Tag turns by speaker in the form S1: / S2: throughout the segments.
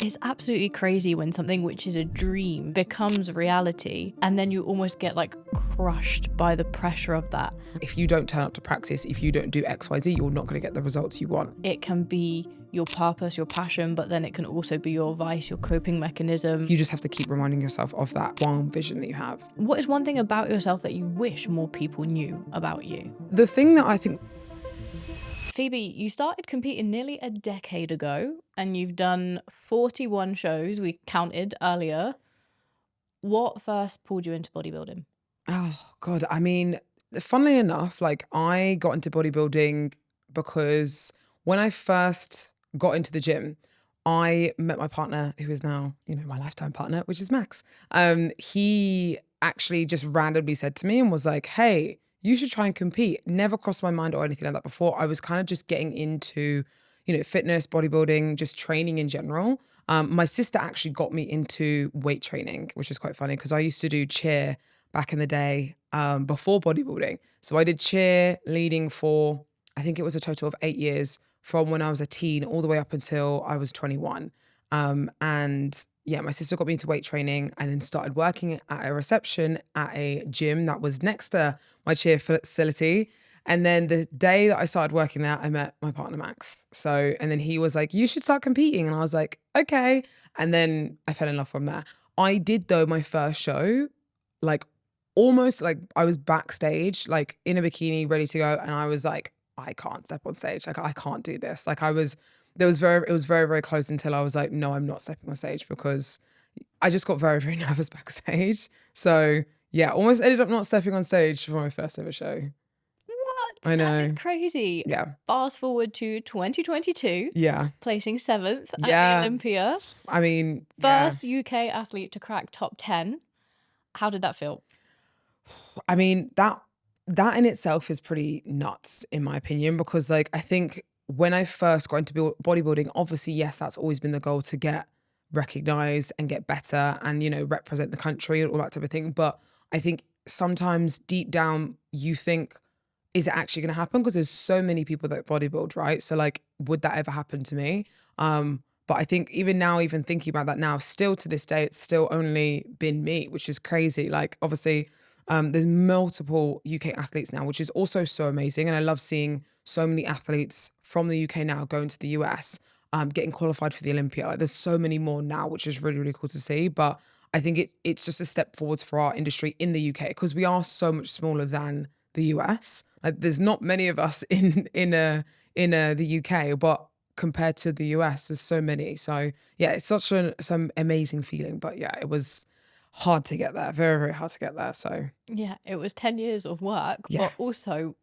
S1: It's absolutely crazy when something which is a dream becomes reality and then you almost get like crushed by the pressure of that.
S2: If you don't turn up to practice, if you don't do XYZ, you're not going to get the results you want.
S1: It can be your purpose, your passion, but then it can also be your vice, your coping mechanism.
S2: You just have to keep reminding yourself of that one vision that you have.
S1: What is one thing about yourself that you wish more people knew about you?
S2: The thing that I think...
S1: Phoebe, you started competing nearly a decade ago and you've done 41 shows, we counted earlier. What first pulled you into bodybuilding?
S2: Oh, God. I mean, funnily enough, like I got into bodybuilding because when I first got into the gym, I met my partner, who is now, my lifetime partner, which is Max. He actually just randomly said to me and was like, hey, you should try and compete. Never crossed my mind or anything like that before. I was kind of just getting into, fitness, bodybuilding, just training in general. My sister actually got me into weight training, which is quite funny because I used to do cheer back in the day before bodybuilding. So I did cheer leading for, I think it was a total of 8 years from when I was a teen all the way up until I was 21. And yeah, my sister got me into weight training and then started working at a reception at a gym that was next to my cheer facility. And then the day that I started working there, I met my partner, Max. And then he was like, you should start competing. And I was like, okay. And then I fell in love from there. I did though my first show, like almost like I was backstage, like in a bikini, ready to go. And I was like, I can't step on stage. Like I can't do this. Like it was very, very close until I was like, no, I'm not stepping on stage because I just got very, very nervous backstage. So yeah, almost ended up not stepping on stage for my first ever show.
S1: What?
S2: I know.
S1: That is crazy.
S2: Yeah.
S1: Fast forward to 2022.
S2: Yeah.
S1: Placing 7th at
S2: Yeah.
S1: the Olympia.
S2: I mean,
S1: First UK athlete to crack top 10. How did that feel?
S2: I mean, that in itself is pretty nuts in my opinion, because like, I think when I first got into bodybuilding, obviously, yes, that's always been the goal, to get recognized and get better and, represent the country and all that type of thing. But I think sometimes deep down you think, is it actually going to happen? Because there's so many people that bodybuild, right? So like, would that ever happen to me? But I think even now, even thinking about that now, still to this day, it's still only been me, which is crazy. Like obviously, there's multiple UK athletes now, which is also so amazing. And I love seeing so many athletes from the UK now going to the US, getting qualified for the Olympia. Like there's so many more now, which is really, really cool to see. But I think it's just a step forwards for our industry in the UK because we are so much smaller than the US. Like there's not many of us in the UK, but compared to the US, there's so many. So yeah, it's such some amazing feeling. But yeah, it was hard to get there, very, very hard to get there. So
S1: yeah, it was 10 years of work,
S2: yeah.
S1: But also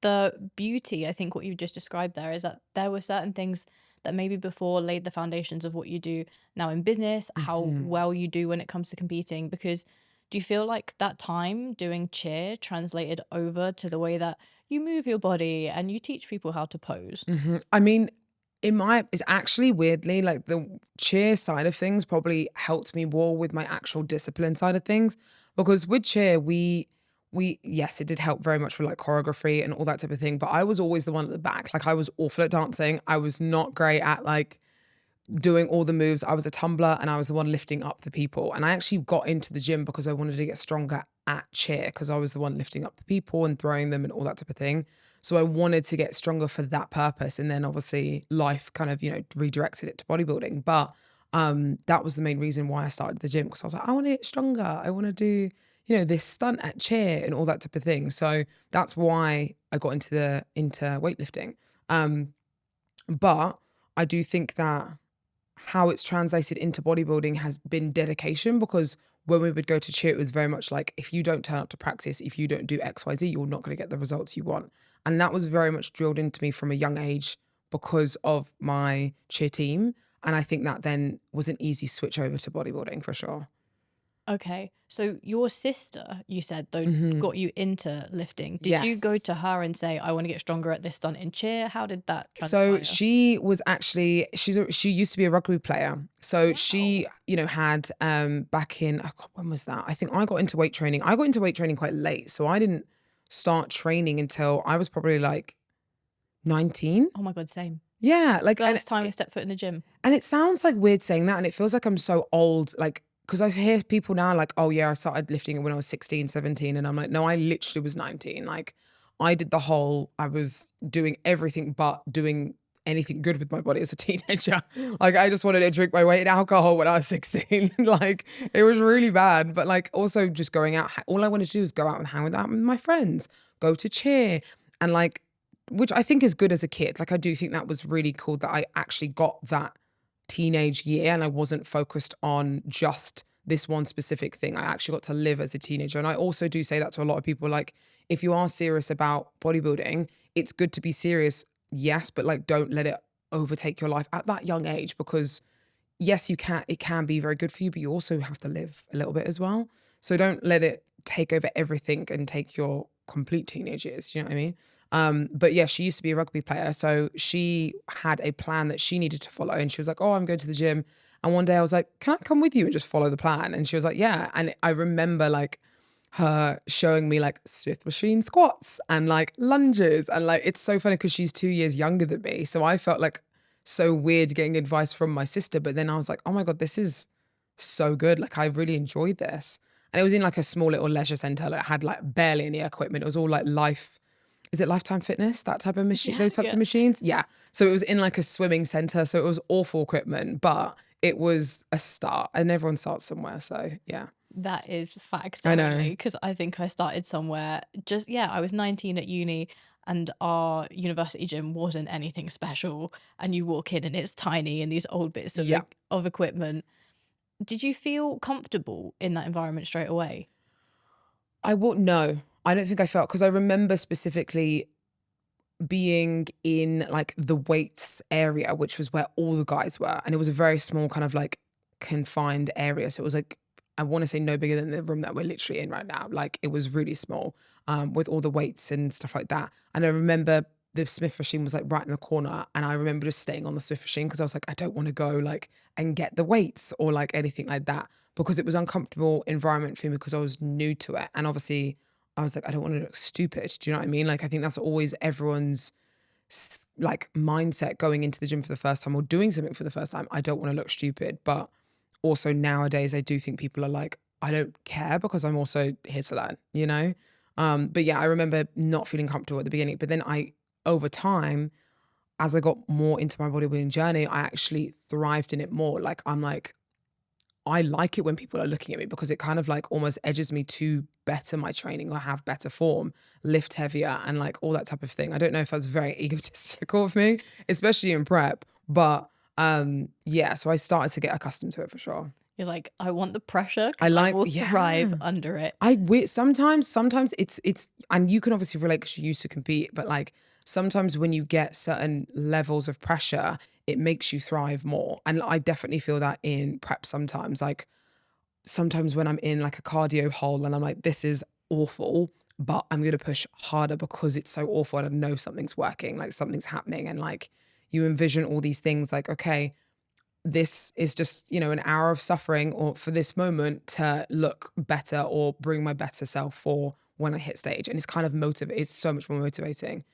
S1: the beauty, I think what you just described there is that there were certain things that maybe before laid the foundations of what you do now in business, how well you do when it comes to competing. Because do you feel like that time doing cheer translated over to the way that you move your body and you teach people how to pose?
S2: I mean, it's actually weirdly like the cheer side of things probably helped me more with my actual discipline side of things, because with cheer we yes, it did help very much with like choreography and all that type of thing, but I was always the one at the back. Like I was awful at dancing. I was not great at like doing all the moves. I was a tumbler and I was the one lifting up the people. And I actually got into the gym because I wanted to get stronger at cheer, because I was the one lifting up the people and throwing them and all that type of thing. So I wanted to get stronger for that purpose. And then obviously life kind of, redirected it to bodybuilding. But that was the main reason why I started the gym, because I was like, I want to get stronger. I want to do, this stunt at cheer and all that type of thing. So that's why I got into weightlifting. But I do think that how it's translated into bodybuilding has been dedication, because when we would go to cheer, it was very much like, if you don't turn up to practice, if you don't do XYZ, you're not going to get the results you want. And that was very much drilled into me from a young age because of my cheer team. And I think that then was an easy switch over to bodybuilding for sure.
S1: Okay, so your sister, you said, though, got you into lifting. Did you
S2: Yes.
S1: go to her and say, I want to get stronger at this stunt in cheer? How did that
S2: So
S1: transpire?
S2: she was actually, she used to be a rugby player. So she, had back in, oh God, when was that? I think I got into weight training. I got into weight training quite late. So I didn't start training until I was probably like 19.
S1: Oh my God, same.
S2: Yeah, like,
S1: First time I stepped foot in the gym.
S2: and it sounds like weird saying that, and it feels like I'm so old, like, because I hear people now like, oh yeah, I started lifting when I was 16, 17, and I'm like, no, I literally was 19. Like, I was doing everything but doing anything good with my body as a teenager. Like, I just wanted to drink my weight in alcohol when I was 16. Like, it was really bad. But like, also just going out, all I wanted to do was go out and hang out with my friends, go to cheer, and like, which I think is good as a kid. Like, I do think that was really cool that I actually got that teenage year and I wasn't focused on just this one specific thing. I actually got to live as a teenager. And I also do say that to a lot of people, like, if you are serious about bodybuilding, it's good to be serious, yes, but like, don't let it overtake your life at that young age, because yes, it can be very good for you, but you also have to live a little bit as well. So don't let it take over everything and take your complete teenage years. You know what I mean? But yeah, she used to be a rugby player. So she had a plan that she needed to follow. And she was like, oh, I'm going to the gym. And one day I was like, can I come with you and just follow the plan? And she was like, yeah. And I remember like her showing me like Smith machine squats and like lunges. And like, it's so funny because she's 2 years younger than me. So I felt like so weird getting advice from my sister. But then I was like, oh my God, this is so good. Like, I really enjoyed this. And it was in like a small little leisure center that had like barely any equipment. It was all like is it Lifetime Fitness? That type of machine,
S1: Yeah,
S2: those types
S1: yeah.
S2: of machines? Yeah. So it was in like a swimming center. So it was awful equipment, but it was a start, and everyone starts somewhere. So yeah.
S1: That is facts
S2: I know.
S1: only, because I think I started somewhere just, yeah, I was 19 at uni and our university gym wasn't anything special. And you walk in and it's tiny and these old bits of
S2: Yeah.
S1: of equipment. Did you feel comfortable in that environment straight away?
S2: No, I don't think I felt, because I remember specifically being in like the weights area, which was where all the guys were. And it was a very small kind of like confined area. So it was like, I want to say no bigger than the room that we're literally in right now. Like, it was really small, with all the weights and stuff like that. And I remember the Smith machine was like right in the corner. And I remember just staying on the Smith machine because I was like, I don't want to go like and get the weights or like anything like that, because it was uncomfortable environment for me because I was new to it. And obviously I was like, I don't want to look stupid. Do you know what I mean? Like, I think that's always everyone's like mindset going into the gym for the first time or doing something for the first time. I don't want to look stupid. But also nowadays, I do think people are like, I don't care because I'm also here to learn, you know? But yeah, I remember not feeling comfortable at the beginning. But then over time, as I got more into my bodybuilding journey, I actually thrived in it more. Like, I'm like, I like it when people are looking at me because it kind of like almost edges me to better my training or have better form, lift heavier, and like all that type of thing. I don't know if that's very egotistical of me, especially in prep, but yeah, so I started to get accustomed to it for sure.
S1: You're like, I want the pressure
S2: I
S1: because I
S2: like,
S1: will thrive
S2: yeah.
S1: under it.
S2: Sometimes it's, and you can obviously relate because you used to compete, but like sometimes when you get certain levels of pressure, it makes you thrive more. And I definitely feel that in prep sometimes. Like, sometimes when I'm in like a cardio hole and I'm like, this is awful, but I'm going to push harder because it's so awful and I know something's working, like something's happening. And like, you envision all these things like, okay, this is just, an hour of suffering or for this moment to look better or bring my better self for when I hit stage. And it's kind of it's so much more motivating.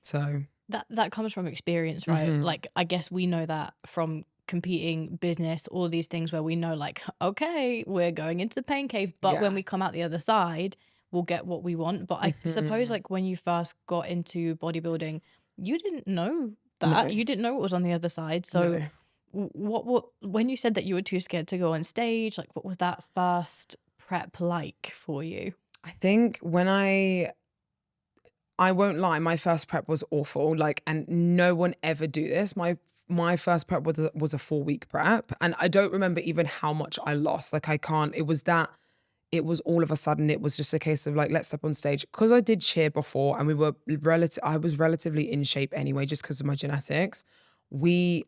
S2: So,
S1: That comes from experience, right? Like, I guess we know that from competing, business, all of these things where we know like, okay, we're going into the pain cave, but when
S2: yeah.
S1: we come out the other side, we'll get what we want. But I suppose like when you first got into bodybuilding, you didn't know that.
S2: No,
S1: You didn't know what was on the other side. So
S2: no.
S1: what when you said that you were too scared to go on stage, like what was that first prep like for you?
S2: I think I won't lie, my first prep was awful. Like, and no one ever do this. My first prep was a 4 week prep, and I don't remember even how much I lost. Like, I can't. It was all of a sudden. It was just a case of like, let's step on stage because I did cheer before, and we were I was relatively in shape anyway, just because of my genetics. We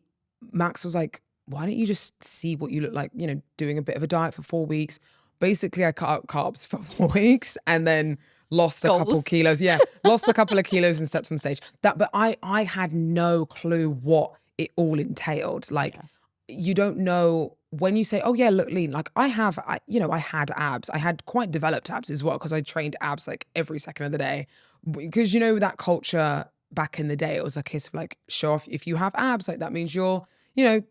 S2: Max was like, why don't you just see what you look like? Doing a bit of a diet for 4 weeks. Basically, I cut out carbs for 4 weeks and then lost a couple
S1: Goals.
S2: kilos. Yeah, lost a couple of kilos and stepped on stage. But I had no clue what it all entailed. Like,
S1: Yeah.
S2: you don't know when you say, oh yeah, look lean. Like, I had abs. I had quite developed abs as well because I trained abs like every second of the day. Because that culture back in the day, it was a case of like, show off. If you have abs, like that means you're, you know,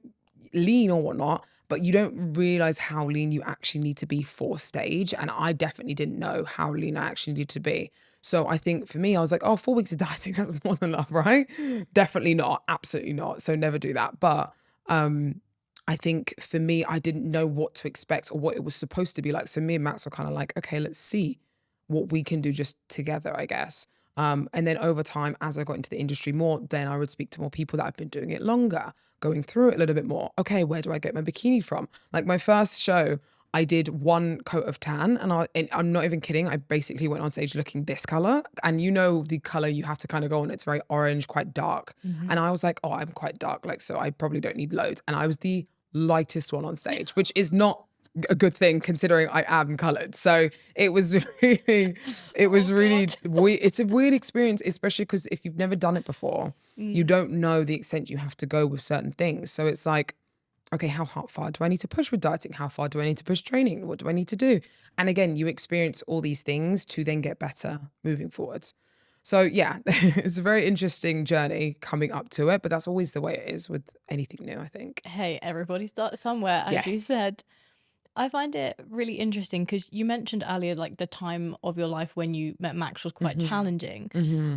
S2: lean or whatnot, but you don't realize how lean you actually need to be for stage. And I definitely didn't know how lean I actually needed to be. So I think for me, I was like, oh, 4 weeks of dieting, that's more than enough, right? Definitely not. Absolutely not. So never do that. But I think for me, I didn't know what to expect or what it was supposed to be like. So me and Max were kind of like, okay, let's see what we can do just together, I guess. And then over time, as I got into the industry more, then I would speak to more people that have been doing it longer, going through it a little bit more. Okay, where do I get my bikini from? Like my first show, I did one coat of tan, and I'm not even kidding. I basically went on stage looking this color, and you know the color you have to kind of go on. It's very orange, quite dark, and I was like, oh, I'm quite dark, like so I probably don't need loads. And I was the lightest one on stage, which is not a good thing considering I am colored. So it was really, weird. It's a weird experience, especially because if you've never done it before, you don't know the extent you have to go with certain things. So it's like, okay, how far do I need to push with dieting? How far do I need to push training? What do I need to do? And again, you experience all these things to then get better moving forwards. So yeah, it's a very interesting journey coming up to it, but that's always the way it is with anything new, I think.
S1: Hey, everybody starts somewhere, as you
S2: Yes.
S1: said. I find it really interesting because you mentioned earlier, like the time of your life when you met Max was quite challenging.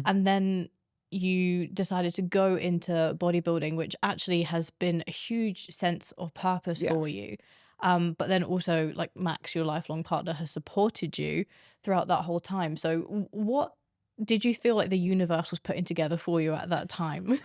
S1: And then you decided to go into bodybuilding, which actually has been a huge sense of purpose
S2: Yeah.
S1: for you. But then also, like Max, your lifelong partner, has supported you throughout that whole time. So, what did you feel like the universe was putting together for you at that time?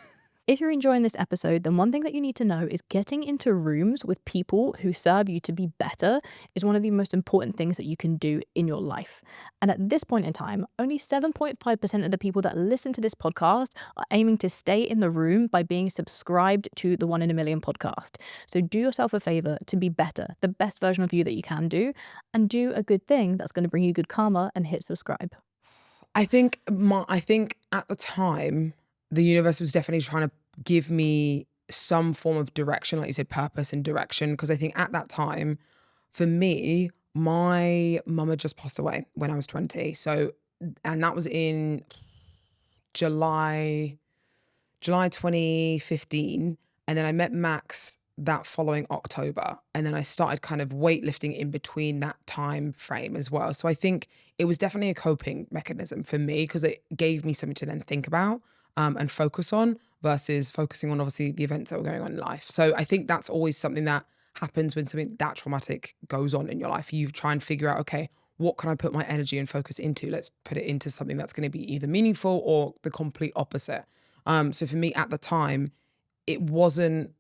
S1: If you're enjoying this episode, then one thing that you need to know is getting into rooms with people who serve you to be better is one of the most important things that you can do in your life. And at this point in time, only 7.5% of the people that listen to this podcast are aiming to stay in the room by being subscribed to the 1 in a Million podcast. So do yourself a favor to be better, the best version of you that you can do, and do a good thing that's going to bring you good karma and hit subscribe.
S2: I think at the time, the universe was definitely trying to give me some form of direction, like you said, purpose and direction. Because I think at that time, for me, my mum had just passed away when I was 20. So, and that was in July 2015. And then I met Max that following October. And then I started kind of weightlifting in between that time frame as well. So I think it was definitely a coping mechanism for me because it gave me something to then think about and focus on versus focusing on obviously the events that were going on in life. So I think that's always something that happens when something that traumatic goes on in your life. You try and figure out, okay, what can I put my energy and focus into? Let's put it into something that's going to be either meaningful or the complete opposite. So for me at the time, it wasn't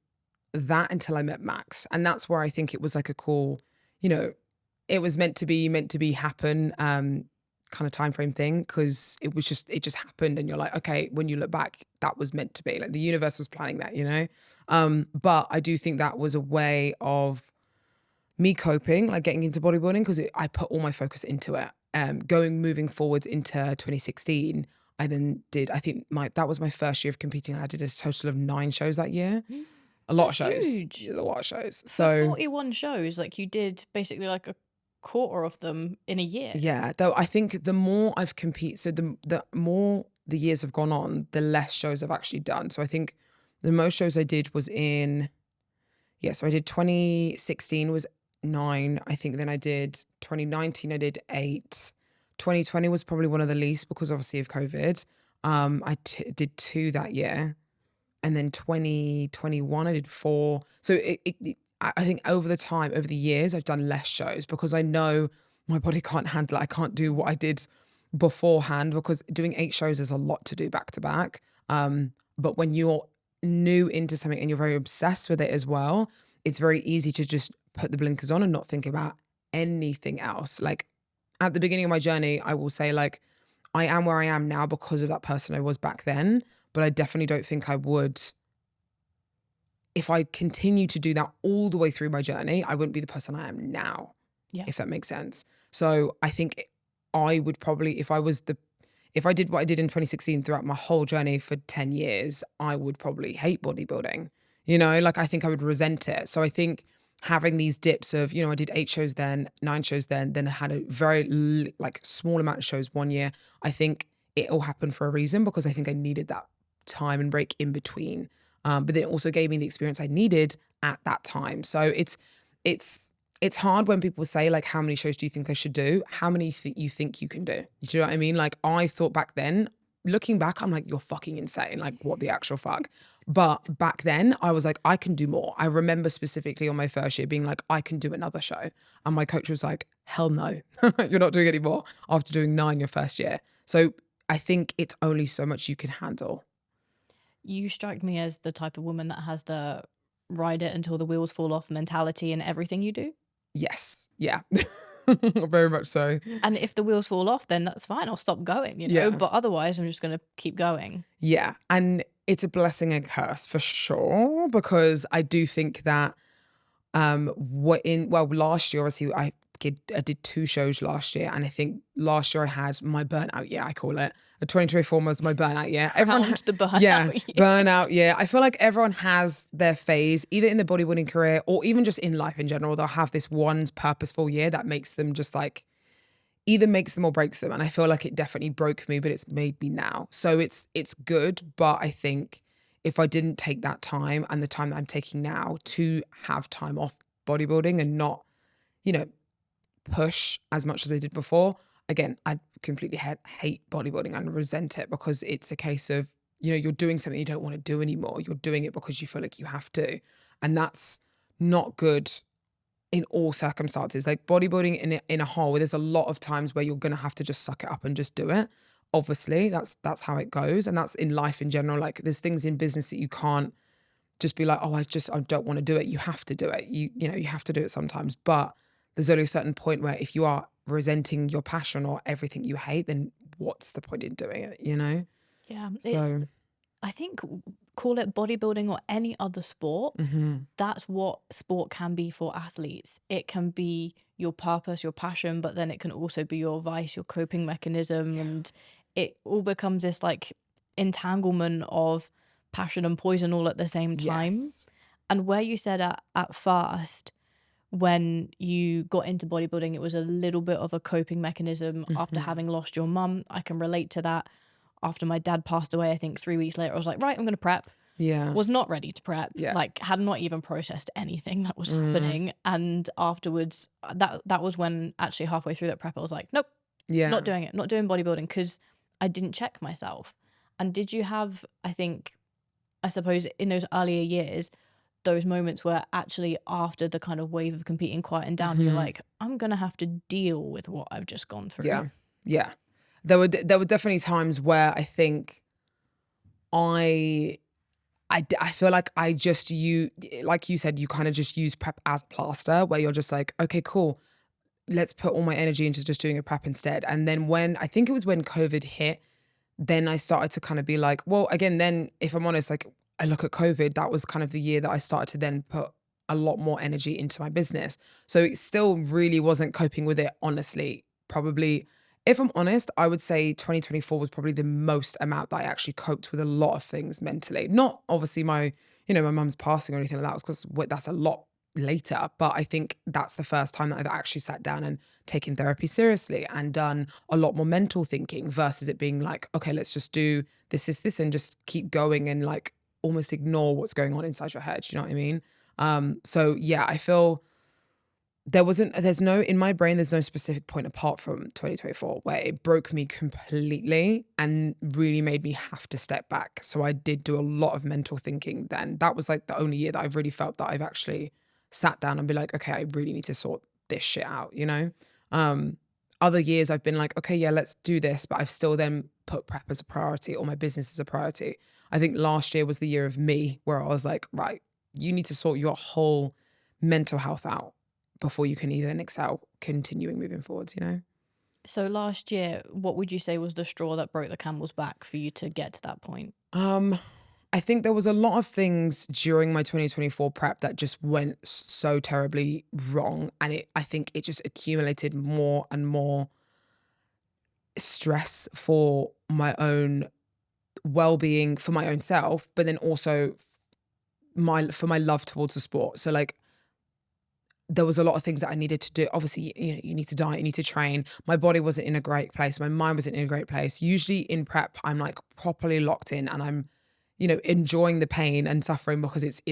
S2: that until I met Max. And that's where I think it was like a cool, you know, it was meant to be happen kind of time frame thing because it just happened and you're like, okay, when you look back, that was meant to be. Like the universe was planning that, you know? But I do think that was a way of me coping, like getting into bodybuilding because I put all my focus into it. Moving forwards into 2016, I then did, I think that was my first year of competing and I did a total of 9 shows that year. A lot of shows.
S1: Huge.
S2: A lot of shows.
S1: For
S2: So
S1: 41 shows, like you did basically like a quarter of them in a year.
S2: yeah, though I think the more I've competed, so the more the years have gone on, the less shows I've actually done. So I think the most shows I did was so I did 2016 was 9. I think then I did 2019, I did 8. 2020 was probably one of the least because obviously of COVID. I did 2 that year. And then 2021, I did 4. So I think over the years, I've done less shows because I know my body can't handle it. I can't do what I did beforehand because doing 8 shows is a lot to do back to back. But when you're new into something and you're very obsessed with it as well, it's very easy to just put the blinkers on and not think about anything else. Like at the beginning of my journey, I will say like, I am where I am now because of that person I was back then. But I definitely don't think I would, if I continue to do that all the way through my journey, I wouldn't be the person I am now, if that makes sense. So I think I would probably, if I did what I did in 2016 throughout my whole journey for 10 years, I would probably hate bodybuilding. You know, like I think I would resent it. So I think having these dips of, you know, I did 8 shows then, 9 shows then I had a very like small amount of shows one year. I think it all happened for a reason, because I think I needed that time and break in between. But then it also gave me the experience I needed at that time. So it's hard when people say like, how many shows do you think I should do? How many you think you can do? Do you know what I mean? Like, I thought back then, looking back, I'm like, you're fucking insane. Like, what the actual fuck? But back then I was like, I can do more. I remember specifically on my first year being like, I can do another show. And my coach was like, hell no, you're not doing any more after doing 9 your first year. So I think it's only so much you can handle.
S1: You strike me as the type of woman that has the ride it until the wheels fall off mentality in everything you do.
S2: Yes. Yeah. Very much so.
S1: And if the wheels fall off, then that's fine. I'll stop going, you know,
S2: Yeah.
S1: but otherwise I'm just going to keep going.
S2: Yeah. And it's a blessing and curse for sure, because I do think that last year, obviously I did 2 shows last year, and I think last year I had my burnout year, I call it. 2024 was my burnout year.
S1: Crowned the burnout
S2: yeah,
S1: year.
S2: burnout year. I feel like everyone has their phase, either in the bodybuilding career or even just in life in general. They'll have this one purposeful year that makes them just like, either makes them or breaks them. And I feel like it definitely broke me, but it's made me now. So it's good, but I think if I didn't take that time and the time that I'm taking now to have time off bodybuilding and not, you know, push as much as I did before, again, I completely hate bodybuilding and resent it, because it's a case of, you know, you're doing something you don't want to do anymore. You're doing it because you feel like you have to. And that's not good in all circumstances. Like bodybuilding in a whole, there's a lot of times where you're going to have to just suck it up and just do it. Obviously, that's how it goes. And that's in life in general. Like, there's things in business that you can't just be like, oh, I don't want to do it. You have to do it. You know, you have to do it sometimes. But there's only a certain point where if you are resenting your passion or everything you hate, then what's the point in doing it, you know?
S1: Yeah.
S2: So
S1: I think, call it bodybuilding or any other sport, that's what sport can be for athletes. It can be your purpose, your passion, but then it can also be your vice, your coping mechanism. And it all becomes this like entanglement of passion and poison all at the same time.
S2: yes.
S1: And where you said at first, when you got into bodybuilding, it was a little bit of a coping mechanism after having lost your mum. I can relate to that. After my dad passed away, I think 3 weeks later, I was like, right, I'm going to prep.
S2: Yeah.
S1: Was not ready to prep.
S2: Yeah.
S1: Like, had not even processed anything that was happening. And afterwards, that was when actually halfway through that prep, I was like, nope,
S2: Yeah.
S1: not doing it. Not doing bodybuilding, because I didn't check myself. And did you have, I suppose in those earlier years, those moments where actually after the kind of wave of competing quietened down, you're like, I'm going to have to deal with what I've just gone through.
S2: Yeah. Yeah. There were definitely times where I think I feel like like you said, you kind of just use prep as plaster, where you're just like, okay, cool, let's put all my energy into just doing a prep instead. And then I think it was when COVID hit, then I started to kind of be like, well, again, then if I'm honest, like, I look at COVID, that was kind of the year that I started to then put a lot more energy into my business. So it still really wasn't coping with it, honestly. Probably, if I'm honest, I would say 2024 was probably the most amount that I actually coped with a lot of things mentally. Not obviously my mum's passing or anything like that, because that's a lot later. But I think that's the first time that I've actually sat down and taken therapy seriously and done a lot more mental thinking, versus it being like, okay, let's just do this, and just keep going and like almost ignore what's going on inside your head. You know what I mean? So yeah, I feel in my brain, there's no specific point apart from 2024 where it broke me completely and really made me have to step back. So I did do a lot of mental thinking then. That was like the only year that I've really felt that I've actually sat down and be like, okay, I really need to sort this shit out, you know? Other years I've been like, okay, yeah, let's do this. But I've still then put prep as a priority or my business as a priority. I think last year was the year of me, where I was like, right, you need to sort your whole mental health out before you can even excel continuing moving forwards, you know?
S1: So last year, what would you say was the straw that broke the camel's back for you to get to that point?
S2: I think there was a lot of things during my 2024 prep that just went so terribly wrong. And I think it just accumulated more and more stress for my own well-being, for my own self, but then also for my love towards the sport. So like, there was a lot of things that I needed to do. Obviously, you need to diet, you need to train. My body wasn't in a great place. My mind wasn't in a great place. Usually in prep, I'm like properly locked in and I'm, enjoying the pain and suffering because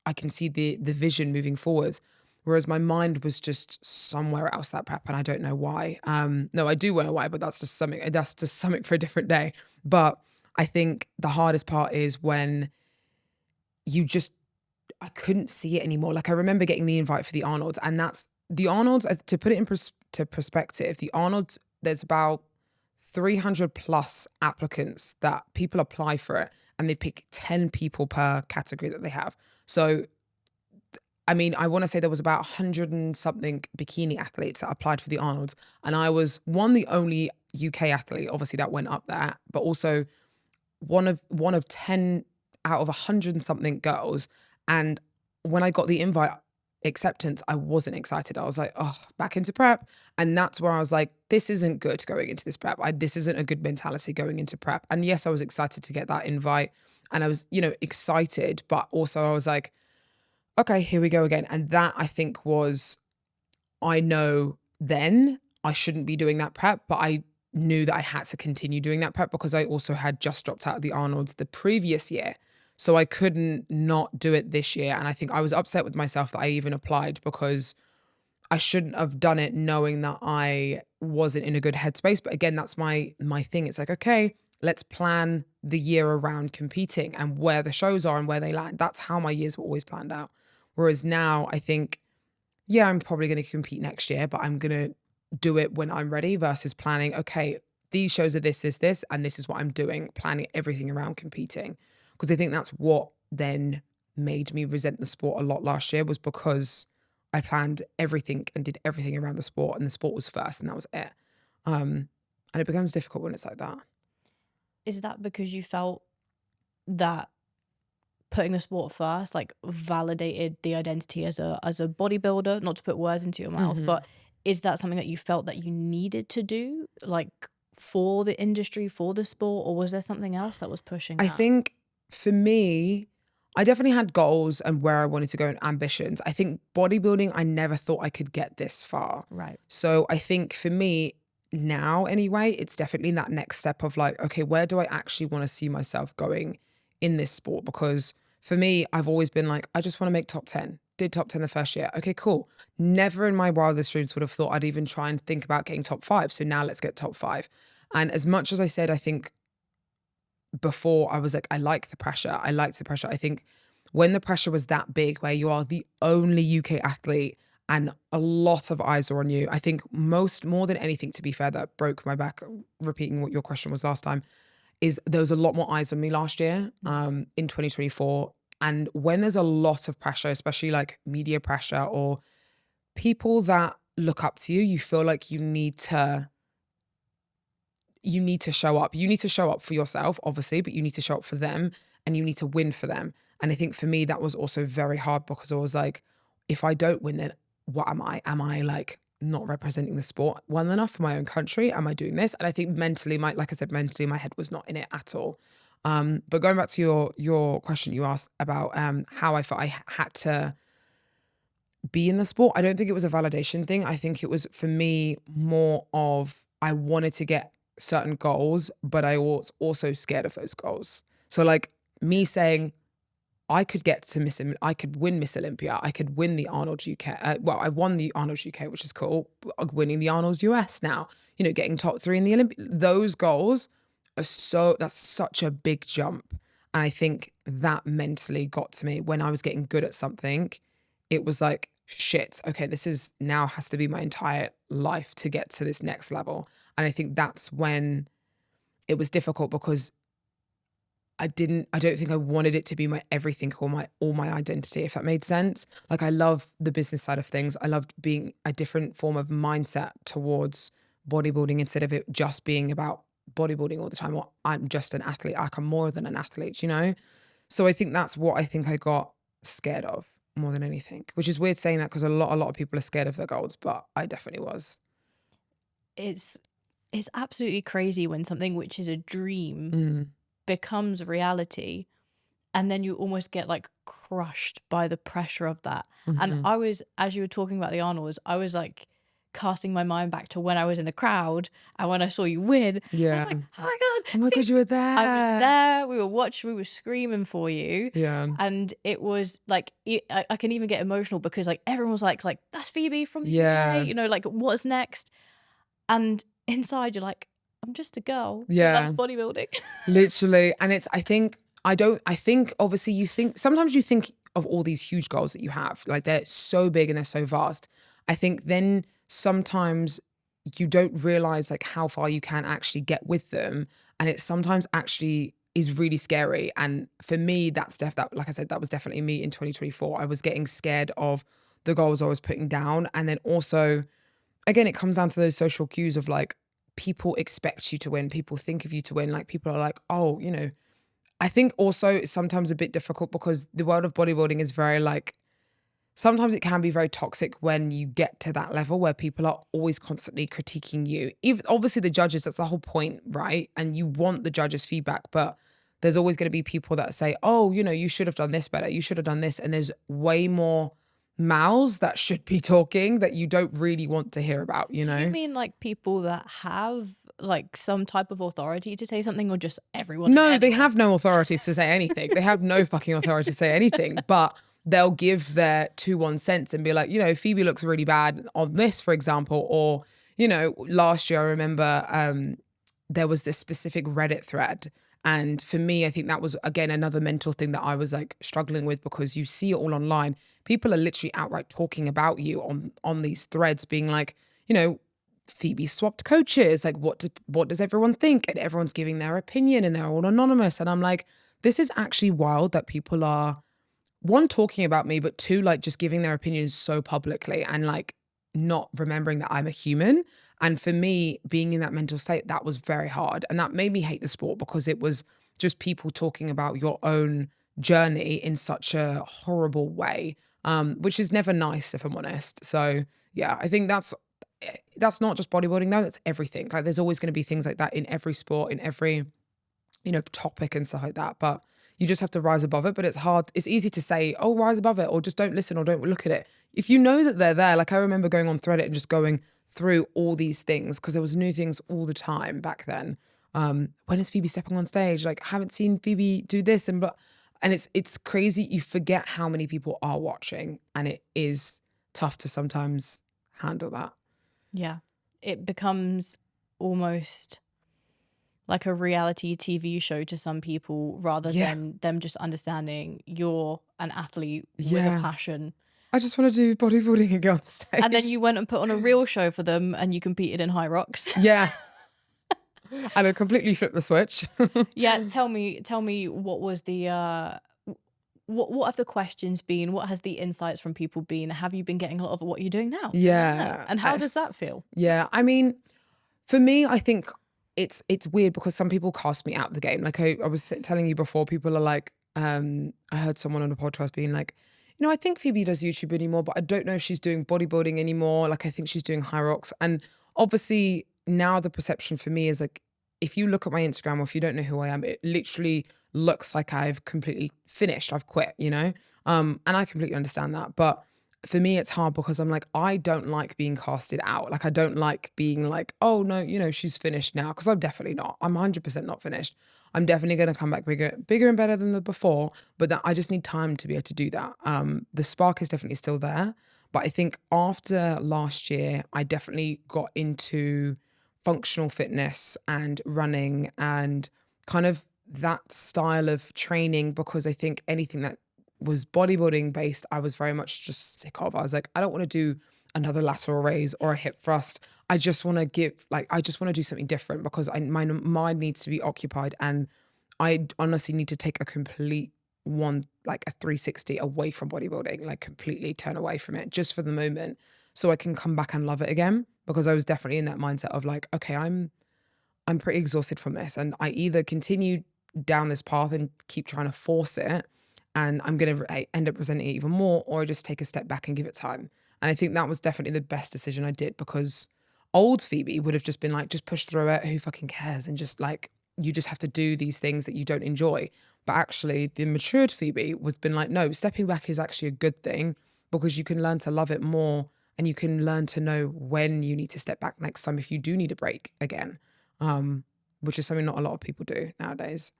S2: I can see the vision moving forwards. Whereas my mind was just somewhere else that prep and I don't know why. No, I do know why, but that's just something for a different day. But I think the hardest part is when you just I couldn't see it anymore. Like I remember getting the invite for the Arnold's, and that's the Arnold's. To put it in to perspective, the Arnold's, there's about 300 plus applicants that people apply for it, and they pick 10 people per category that they have. So, I mean, I want to say there was about 100 and something bikini athletes that applied for the Arnold's, and I was the only UK athlete, obviously that went up there, but also one of 10 out of 100 and something girls. And when I got the invite acceptance, I wasn't excited. I was like, oh, back into prep. And that's where I was like, this isn't good going into this prep. This isn't a good mentality going into prep. And yes, I was excited to get that invite and I was, excited, but also I was like, okay, here we go again. And that I think I know then I shouldn't be doing that prep, but I knew that I had to continue doing that prep because I also had just dropped out of the Arnold's the previous year. So I couldn't not do it this year. And I think I was upset with myself that I even applied because I shouldn't have done it knowing that I wasn't in a good headspace. But again, that's my thing. It's like, okay, let's plan the year around competing and where the shows are and where they land. That's how my years were always planned out. Whereas now I think, yeah, I'm probably going to compete next year, but I'm going to do it when I'm ready versus planning, okay, these shows are this, and this is what I'm doing, planning everything around competing. Because I think that's what then made me resent the sport a lot last year was because I planned everything and did everything around the sport and the sport was first and that was it. And it becomes difficult when it's like that.
S1: Is that because you felt that putting the sport first like validated the identity as a bodybuilder? Not to put words into your mouth,
S2: hmm
S1: but is that something that you felt that you needed to do, like for the industry, for the sport, or was there something else that was pushing
S2: I
S1: that?
S2: think for me, I definitely had goals and where I wanted to go and ambitions. I think bodybuilding, I never thought I could get this far.
S1: Right.
S2: So I think for me now, anyway, it's definitely that next step of like, okay, where do I actually want to see myself going in this sport? Because for me, I've always been like, I just want to make top 10. Did top 10 the first year. Okay, cool. Never in my wildest dreams would have thought I'd even try and think about getting top 5. So now let's get top 5. And as much as I said, I think before I was like, I like the pressure. I liked the pressure. I think when the pressure was that big, where you are the only UK athlete and a lot of eyes are on you, I think more than anything, to be fair, that broke my back, repeating what your question was last time, is there was a lot more eyes on me last year, in 2024. And when there's a lot of pressure, especially like media pressure or people that look up to you, you feel like you need to show up. You need to show up for yourself, obviously, but you need to show up for them and you need to win for them. And I think for me, that was also very hard because I was like, if I don't win, then what am I? Am I like not representing the sport well enough for my own country? Am I doing this? And I think mentally, like I said, mentally, my head was not in it at all. But going back to your question you asked about how I felt I had to be in the sport, I don't think it was a validation thing. I think it was for me more of I wanted to get certain goals, but I was also scared of those goals. So like me saying I could get to I could win Miss Olympia, I could win the Arnold UK. Well, I won the Arnold UK, which is cool. Winning the Arnold US now, getting top 3 in the Olympia. Those goals that's such a big jump. And I think that mentally got to me when I was getting good at something. It was like, shit, okay, this is now has to be my entire life to get to this next level. And I think that's when it was difficult because I don't think I wanted it to be my everything or my identity, if that made sense. Like I love the business side of things. I loved being a different form of mindset towards bodybuilding instead of it just being about bodybuilding all the time. Or I'm just an athlete. I'm more than an athlete. So I think that's what I think I got scared of more than anything, which is weird saying that because a lot of people are scared of their goals, but I definitely was.
S1: It's absolutely crazy when something which is a dream
S2: Mm,
S1: becomes reality and then you almost get like crushed by the pressure of that. And
S2: Hmm.
S1: I was, as you were talking about the Arnolds, I was like casting my mind back to when I was in the crowd and when I saw you win. I was
S2: Yeah.
S1: like, oh my God,
S2: Oh my God, you were
S1: I was
S2: there.
S1: there. We were watching, we were screaming for you.
S2: Yeah.
S1: And it was like, I can even get emotional because like everyone was like, that's Phoebe from the UK,
S2: Yeah.
S1: you know, like what's next? And inside you're like, I'm just a girl who loves
S2: Yeah.
S1: bodybuilding.
S2: Literally. And it's, I think obviously sometimes you think of all these huge goals that you have, like they're so big and they're so vast. I think then sometimes you don't realize like how far you can actually get with them. And it sometimes actually is really scary. And for me, that, like I said, that was definitely me in 2024. I was getting scared of the goals I was putting down. And then also, again, it comes down to those social cues of like, people expect you to win, people think of you to win. Like people are like, oh, I think also it's sometimes a bit difficult because the world of bodybuilding is very like, sometimes it can be very toxic when you get to that level where people are always constantly critiquing you. Even obviously the judges, that's the whole point, right? And you want the judges' feedback, but there's always going to be people that say, oh, you should have done this better. You should have done this. And there's way more mouths that should be talking that you don't really want to hear about,
S1: Do you mean like people that have like some type of authority to say something, or just everyone and
S2: No, they
S1: anyone?
S2: have no authorities to say anything. They have no fucking authority to say anything, but they'll give their 2 1 cents and be like, Phoebe looks really bad on this, for example. Or, last year I remember there was this specific Reddit thread. And for me, I think that was, again, another mental thing that I was like struggling with, because you see it all online. People are literally outright talking about you on these threads, being like, Phoebe swapped coaches. Like, what does everyone think? And everyone's giving their opinion and they're all anonymous. And I'm like, this is actually wild that people are, one, talking about me, but two, like just giving their opinions so publicly and like not remembering that I'm a human. And for me, being in that mental state, that was very hard. And that made me hate the sport, because it was just people talking about your own journey in such a horrible way, which is never nice, if I'm honest. So yeah, I think that's not just bodybuilding though, that's everything. Like there's always going to be things like that in every sport, in every, topic and stuff like that. But you just have to rise above it. But it's hard. It's easy to say, oh, rise above it, or just don't listen or don't look at it. If you know that they're there, like I remember going on Reddit and just going through all these things, because there was new things all the time back then. When is Phoebe stepping on stage? Like, I haven't seen Phoebe do this, and it's crazy. You forget how many people are watching, and it is tough to sometimes handle that.
S1: Yeah. It becomes almost like a reality TV show to some people, rather
S2: Yeah.
S1: than them just understanding you're an athlete with a
S2: Yeah.
S1: passion.
S2: I just want to do bodybuilding and go on stage.
S1: And then you went and put on a real show for them and you competed in Hyrox.
S2: Yeah. And I completely flipped the switch.
S1: Yeah, tell me what was the what have the questions been? What has the insights from people been? Have you been getting a lot of what you're doing now?
S2: Yeah.
S1: And how does that feel?
S2: Yeah. I mean, for me, I think it's weird because some people cast me out of the game. Like I was telling you before, people are like, I heard someone on a podcast being like, I think Phoebe does YouTube anymore, but I don't know if she's doing bodybuilding anymore. Like I think she's doing Hyrox. And obviously now the perception for me is like, if you look at my Instagram, or if you don't know who I am, it literally looks like I've completely finished. I've quit, and I completely understand that. But for me, it's hard because I'm like, I don't like being casted out. Like, I don't like being like, oh no, she's finished now. Because I'm definitely not. I'm 100% not finished. I'm definitely going to come back bigger and better than the before. But that I just need time to be able to do that. The spark is definitely still there. But I think after last year, I definitely got into functional fitness and running and kind of that style of training, because I think anything that was bodybuilding based, I was very much just sick of. I was like, I don't want to do another lateral raise or a hip thrust. I just want to do something different, because my mind needs to be occupied, and I honestly need to take a complete a 360 away from bodybuilding, like completely turn away from it just for the moment, so I can come back and love it again. Because I was definitely in that mindset of like, okay, I'm pretty exhausted from this, and I either continue down this path and keep trying to force it, and I'm going to end up resenting it even more, or I just take a step back and give it time. And I think that was definitely the best decision I did, because old Phoebe would have just been like, just push through it. Who fucking cares? And just like, you just have to do these things that you don't enjoy. But actually the matured Phoebe was been like, no, stepping back is actually a good thing because you can learn to love it more and you can learn to know when you need to step back next time if you do need a break again, which is something not a lot of people do nowadays.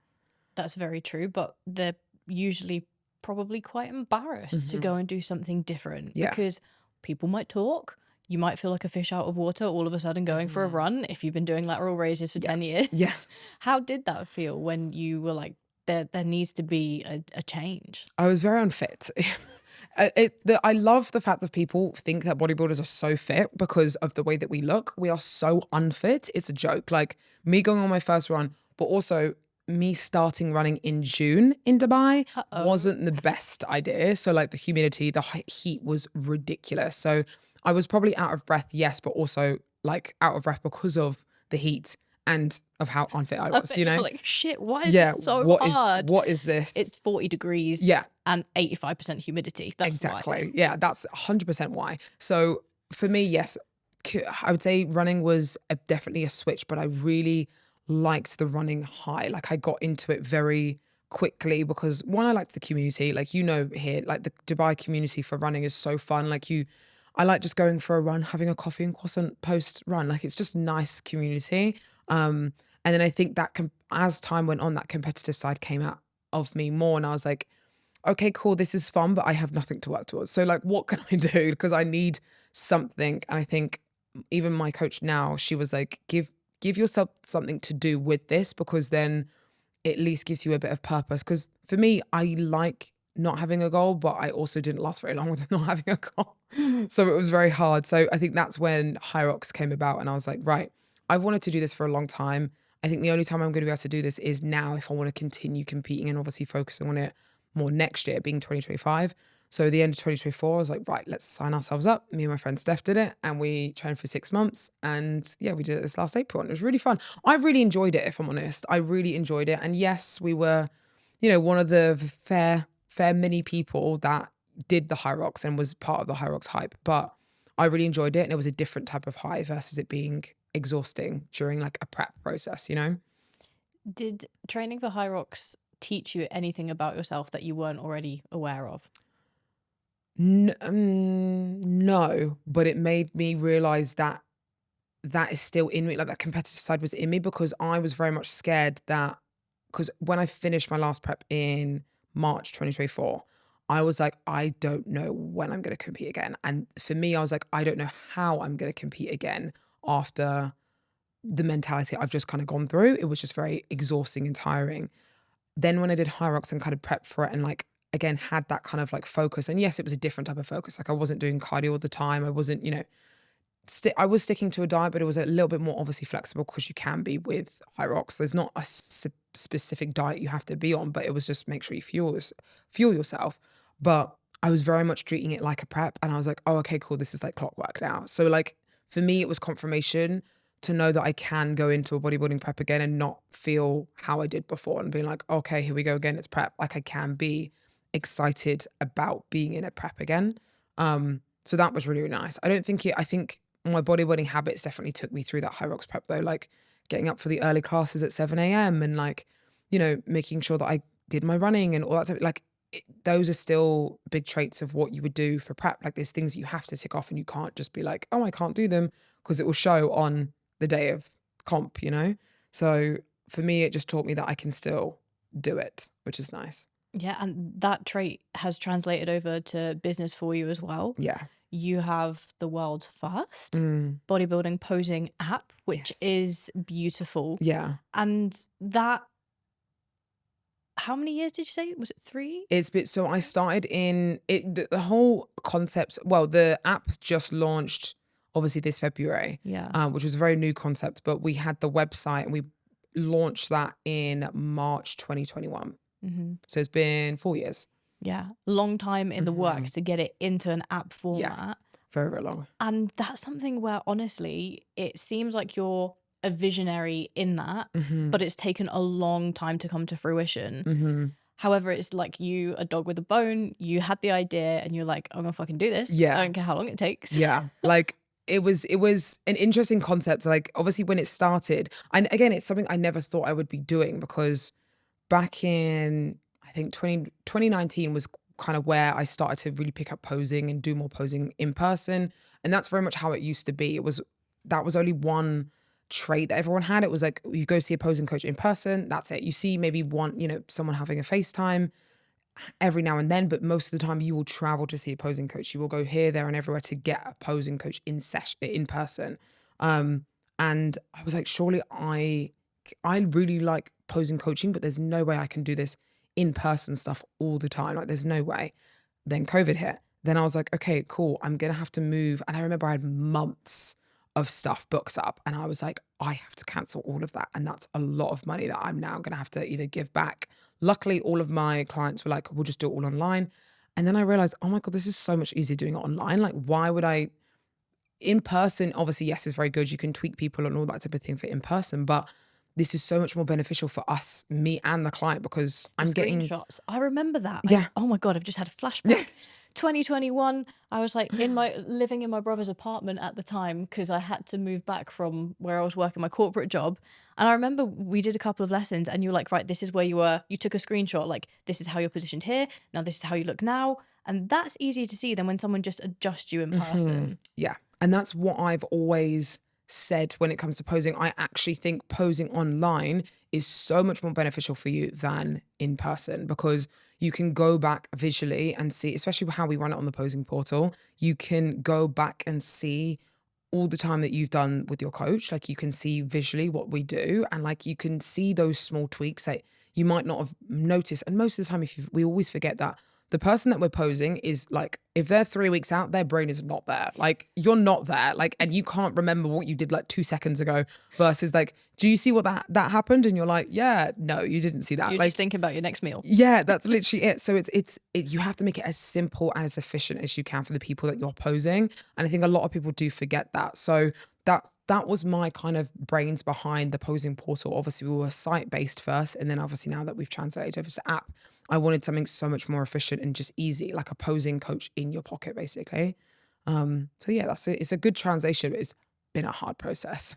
S1: That's very true, but they're usually probably quite embarrassed to go and do something different
S2: Yeah.
S1: because people might talk. You might feel like a fish out of water all of a sudden going for a run if you've been doing lateral raises for 10 years.
S2: Yes.
S1: How did that feel when you were like, there needs to be a change?
S2: I was very unfit. I love the fact that people think that bodybuilders are so fit because of the way that we look. We are so unfit. It's a joke. Like me going on my first run, but also me starting running in June in Dubai wasn't the best idea. So like the humidity, the heat was ridiculous. So I was probably out of breath, yes, but also like out of breath because of the heat and of how unfit I was, you know?
S1: Like, shit, why is this so hard?
S2: What is this?
S1: It's 40 degrees
S2: Yeah.
S1: and 85% humidity. That's
S2: exactly.
S1: why.
S2: Yeah, that's 100% why. So for me, yes, I would say running was definitely a switch, but I really liked the running high. Like I got into it very quickly because one, I liked the community. Like, you know, here, like the Dubai community for running is so fun. I like just going for a run, having a coffee and croissant post run. Like it's just nice community. And then I think that as time went on, that competitive side came out of me more. And I was like, okay, cool, this is fun, but I have nothing to work towards. So like, what can I do? Because I need something. And I think even my coach now, she was like, give yourself something to do with this, because then it at least gives you a bit of purpose. Because for me, I like not having a goal, but I also didn't last very long with not having a goal. So it was very hard. So I think that's when Hyrox came about. And I was like, right, I've wanted to do this for a long time. I think the only time I'm going to be able to do this is now if I want to continue competing and obviously focusing on it more next year, being 2025. So at the end of 2024, I was like, right, let's sign ourselves up. Me and my friend Steph did it and we trained for 6 months. And yeah, we did it this last April and it was really fun. I really enjoyed it, if I'm honest. I really enjoyed it. And yes, we were, one of the fair many people that did the Hyrox and was part of the Hyrox hype. But I really enjoyed it and it was a different type of high versus it being exhausting during like a prep process,
S1: Did training for Hyrox teach you anything about yourself that you weren't already aware of?
S2: No, but it made me realize that is still in me, like that competitive side was in me, because I was very much scared that, because when I finished my last prep in March 2024, I was like, I don't know when I'm going to compete again. And for me, I was like, I don't know how I'm going to compete again after the mentality I've just kind of gone through. It was just very exhausting and tiring. Then when I did Hyrox and kind of prepped for it and like, again, had that kind of like focus. And yes, it was a different type of focus. Like I wasn't doing cardio all the time. I wasn't, I was sticking to a diet, but it was a little bit more obviously flexible because you can be with Hyrox. There's not a specific diet you have to be on, but it was just make sure you fuel yourself. But I was very much treating it like a prep. And I was like, oh, okay, cool. This is like clockwork now. So like for me, it was confirmation to know that I can go into a bodybuilding prep again and not feel how I did before and being like, okay, here we go again, it's prep. Like I can be excited about being in a prep again. So that was really, really nice. I think my bodybuilding habits definitely took me through that Hyrox prep though, like getting up for the early classes at 7 a.m. and like, making sure that I did my running and all that stuff. Like those are still big traits of what you would do for prep. Like there's things you have to tick off and you can't just be like, oh, I can't do them, because it will show on the day of comp, So for me, it just taught me that I can still do it, which is nice.
S1: Yeah, and that trait has translated over to business for you as well.
S2: Yeah.
S1: You have the world's first bodybuilding posing app, which is beautiful.
S2: Yeah.
S1: And that, how many years did you say? Was it 3?
S2: So I started in it, the whole concept. Well, the app's just launched obviously this February, which was a very new concept, but we had the website and we launched that in March 2021. So it's been 4 years.
S1: Yeah, long time in the works to get it into an app format.
S2: Yeah, very, very long.
S1: And that's something where honestly, it seems like you're a visionary in that, but it's taken a long time to come to fruition. However, it's like you, a dog with a bone, you had the idea and you're like, I'm gonna fucking do this.
S2: Yeah.
S1: I don't care how long it takes.
S2: Yeah, like it was an interesting concept. Like obviously when it started, and again, it's something I never thought I would be doing, because back in, I think 2019 was kind of where I started to really pick up posing and do more posing in person. And that's very much how it used to be. That was only one trait that everyone had. It was like, you go see a posing coach in person, that's it. You see maybe someone having a FaceTime every now and then, but most of the time you will travel to see a posing coach. You will go here, there, and everywhere to get a posing coach in person. And I was like, surely I really like posing coaching, but there's no way I can do this in person stuff all the time. Like, there's no way. Then COVID hit. Then I was like, okay, cool. I'm gonna have to move. And I remember I had months of stuff booked up, and I was like, I have to cancel all of that, and that's a lot of money that I'm now gonna have to either give back. Luckily, all of my clients were like, we'll just do it all online. And then I realized, oh my God, this is so much easier doing it online. Like, why would I? In person, obviously, yes, it's very good. You can tweak people and all that type of thing for in person, but this is so much more beneficial for us, me and the client, because
S1: The
S2: I'm getting,
S1: screenshots. I remember that.
S2: yeah,
S1: Oh my God, I've just had a
S2: yeah.
S1: flashback. 2021, I was like living in my brother's apartment at the time because I had to move back from where I was working my corporate job. And I remember we did a couple of lessons and you were like, right, this is where you were. You took a screenshot, like, this is how you're positioned here. Now this is how you look now. And that's easier to see than when someone just adjusts you in person.
S2: Yeah. And that's what I've always said when it comes to posing. I actually think posing online is so much more beneficial for you than in person, because you can go back visually and see, especially how we run it on the posing portal, you can go back and see all the time that you've done with your coach. Like, you can see visually what we do, and like, you can see those small tweaks that you might not have noticed. And most of the time, we always forget that the person that we're posing is like, if they're 3 weeks out, their brain is not there. Like, you're not there. Like, and you can't remember what you did like 2 seconds ago versus like, do you see what that happened? And you're like, yeah, no, you didn't see that.
S1: You're
S2: Like,
S1: just thinking about your next meal.
S2: yeah, that's literally it. So you have to make it as simple and as efficient as you can for the people that you're posing. And I think a lot of people do forget that. So that was my kind of brains behind the posing portal. Obviously, we were site-based first, and then obviously now that we've translated over to app, I wanted something so much more efficient and just easy, like a posing coach in your pocket, basically. So yeah, that's it. It's a good translation, but it's been a hard process.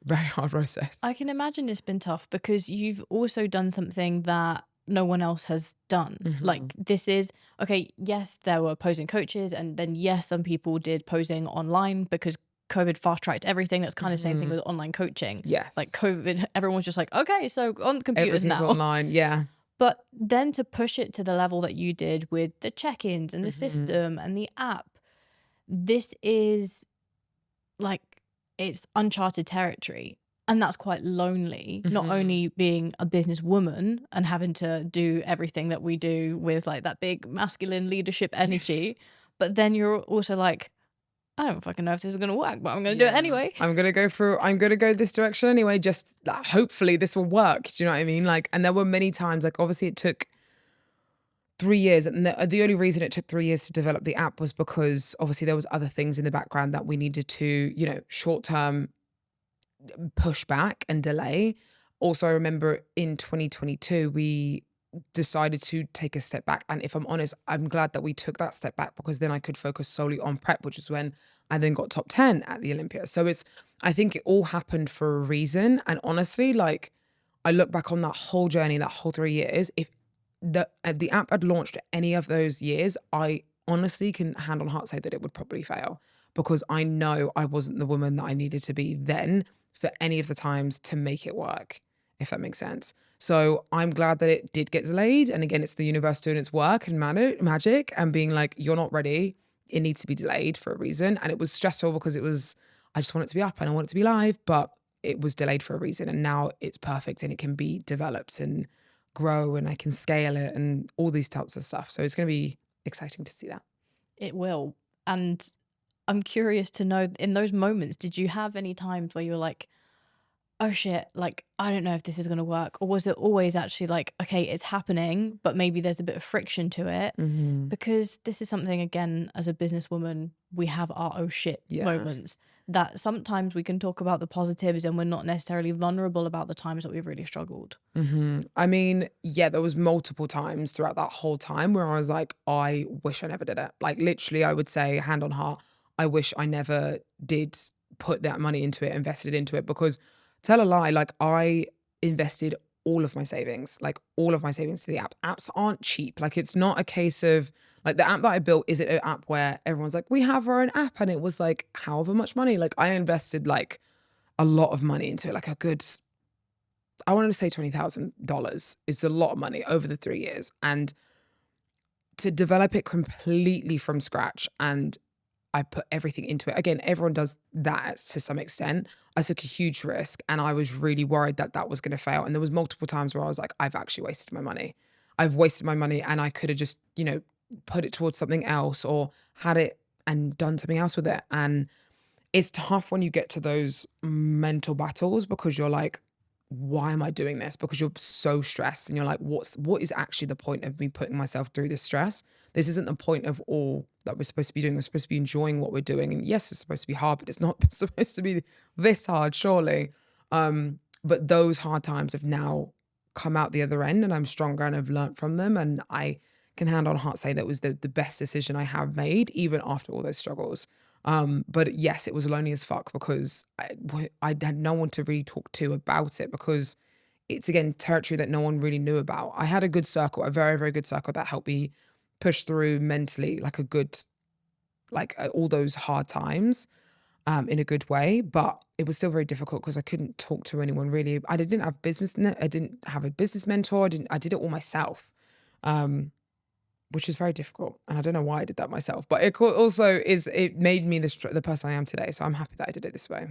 S2: Very hard process.
S1: I can imagine it's been tough because you've also done something that no one else has done. Like, this is, okay, yes, there were posing coaches, and then yes, some people did posing online because COVID fast-tracked everything. That's kind of the same thing with online coaching.
S2: Yes.
S1: Like, COVID, everyone was just like, okay, so on the computers
S2: Everything's
S1: now.
S2: online, yeah.
S1: But then to push it to the level that you did with the check-ins and the system and the app, this is like, it's uncharted territory. And that's quite lonely, not only being a businesswoman and having to do everything that we do with like that big masculine leadership energy, but then you're also like, I don't fucking know if this is going to work, but I'm going to do it anyway.
S2: I'm going to go this direction anyway. Just hopefully this will work. Do you know what I mean? Like, and there were many times, like, obviously it took 3 years. And the only reason it took 3 years to develop the app was because obviously there was other things in the background that we needed to, short-term push back and delay. Also, I remember in 2022, we decided to take a step back. And if I'm honest, I'm glad that we took that step back, because then I could focus solely on prep, which is when I then got top 10 at the Olympia. So I think it all happened for a reason. And honestly, like, I look back on that whole journey, that whole 3 years, if the app had launched any of those years, I honestly can hand on heart say that it would probably fail, because I know I wasn't the woman that I needed to be then for any of the times to make it work, if that makes sense. So I'm glad that it did get delayed. And again, it's the universe doing its work and magic and being like, you're not ready. It needs to be delayed for a reason. And it was stressful because I just want it to be up and I want it to be live, but it was delayed for a reason. And now it's perfect and it can be developed and grow, and I can scale it and all these types of stuff. So it's going to be exciting to see that.
S1: It will. And I'm curious to know, in those moments, did you have any times where you were like, oh shit, like, I don't know if this is going to work? Or was it always actually like, okay, it's happening, but maybe there's a bit of friction to it? Because this is something, again, as a businesswoman, we have our oh shit moments that sometimes we can talk about the positives and we're not necessarily vulnerable about the times that we've really struggled.
S2: I mean, yeah, there was multiple times throughout that whole time where I was like, I wish I never did it. Like, literally, I would say, hand on heart, I wish I never did put that money into it, invested into it, because tell a lie, like, I invested all of my savings, like all of my savings to the app. Apps aren't cheap. Like it's not a case of like the app that I built isn't an app where everyone's like, we have our own app. And it was like, however much money, like I invested like a lot of money into it, like a good, I wanted to say $20,000. It's a lot of money over the 3 years. And to develop it completely from scratch, and I put everything into it. Again, everyone does that to some extent. I took a huge risk and I was really worried that that was going to fail. And there was multiple times where I was like, I've actually wasted my money. I've wasted my money and I could have just, put it towards something else or had it and done something else with it. And it's tough when you get to those mental battles because you're like, why am I doing this? Because you're so stressed and you're like, what is actually the point of me putting myself through this stress? This isn't the point of all that we're supposed to be doing. We're supposed to be enjoying what we're doing. And yes, it's supposed to be hard, but it's not supposed to be this hard, surely. But those hard times have now come out the other end and I'm stronger and I've learned from them. And I can hand on heart say that was the best decision I have made, even after all those struggles. But yes, it was lonely as fuck because I had no one to really talk to about it because it's, again, territory that no one really knew about. I had a good circle, a very, very good circle that helped me push through mentally, like a good, all those hard times in a good way. But it was still very difficult because I couldn't talk to anyone really. I didn't have I didn't have a business mentor. I did it all myself. Which is very difficult. And I don't know why I did that myself, but it made me the person I am today. So I'm happy that I did it this way.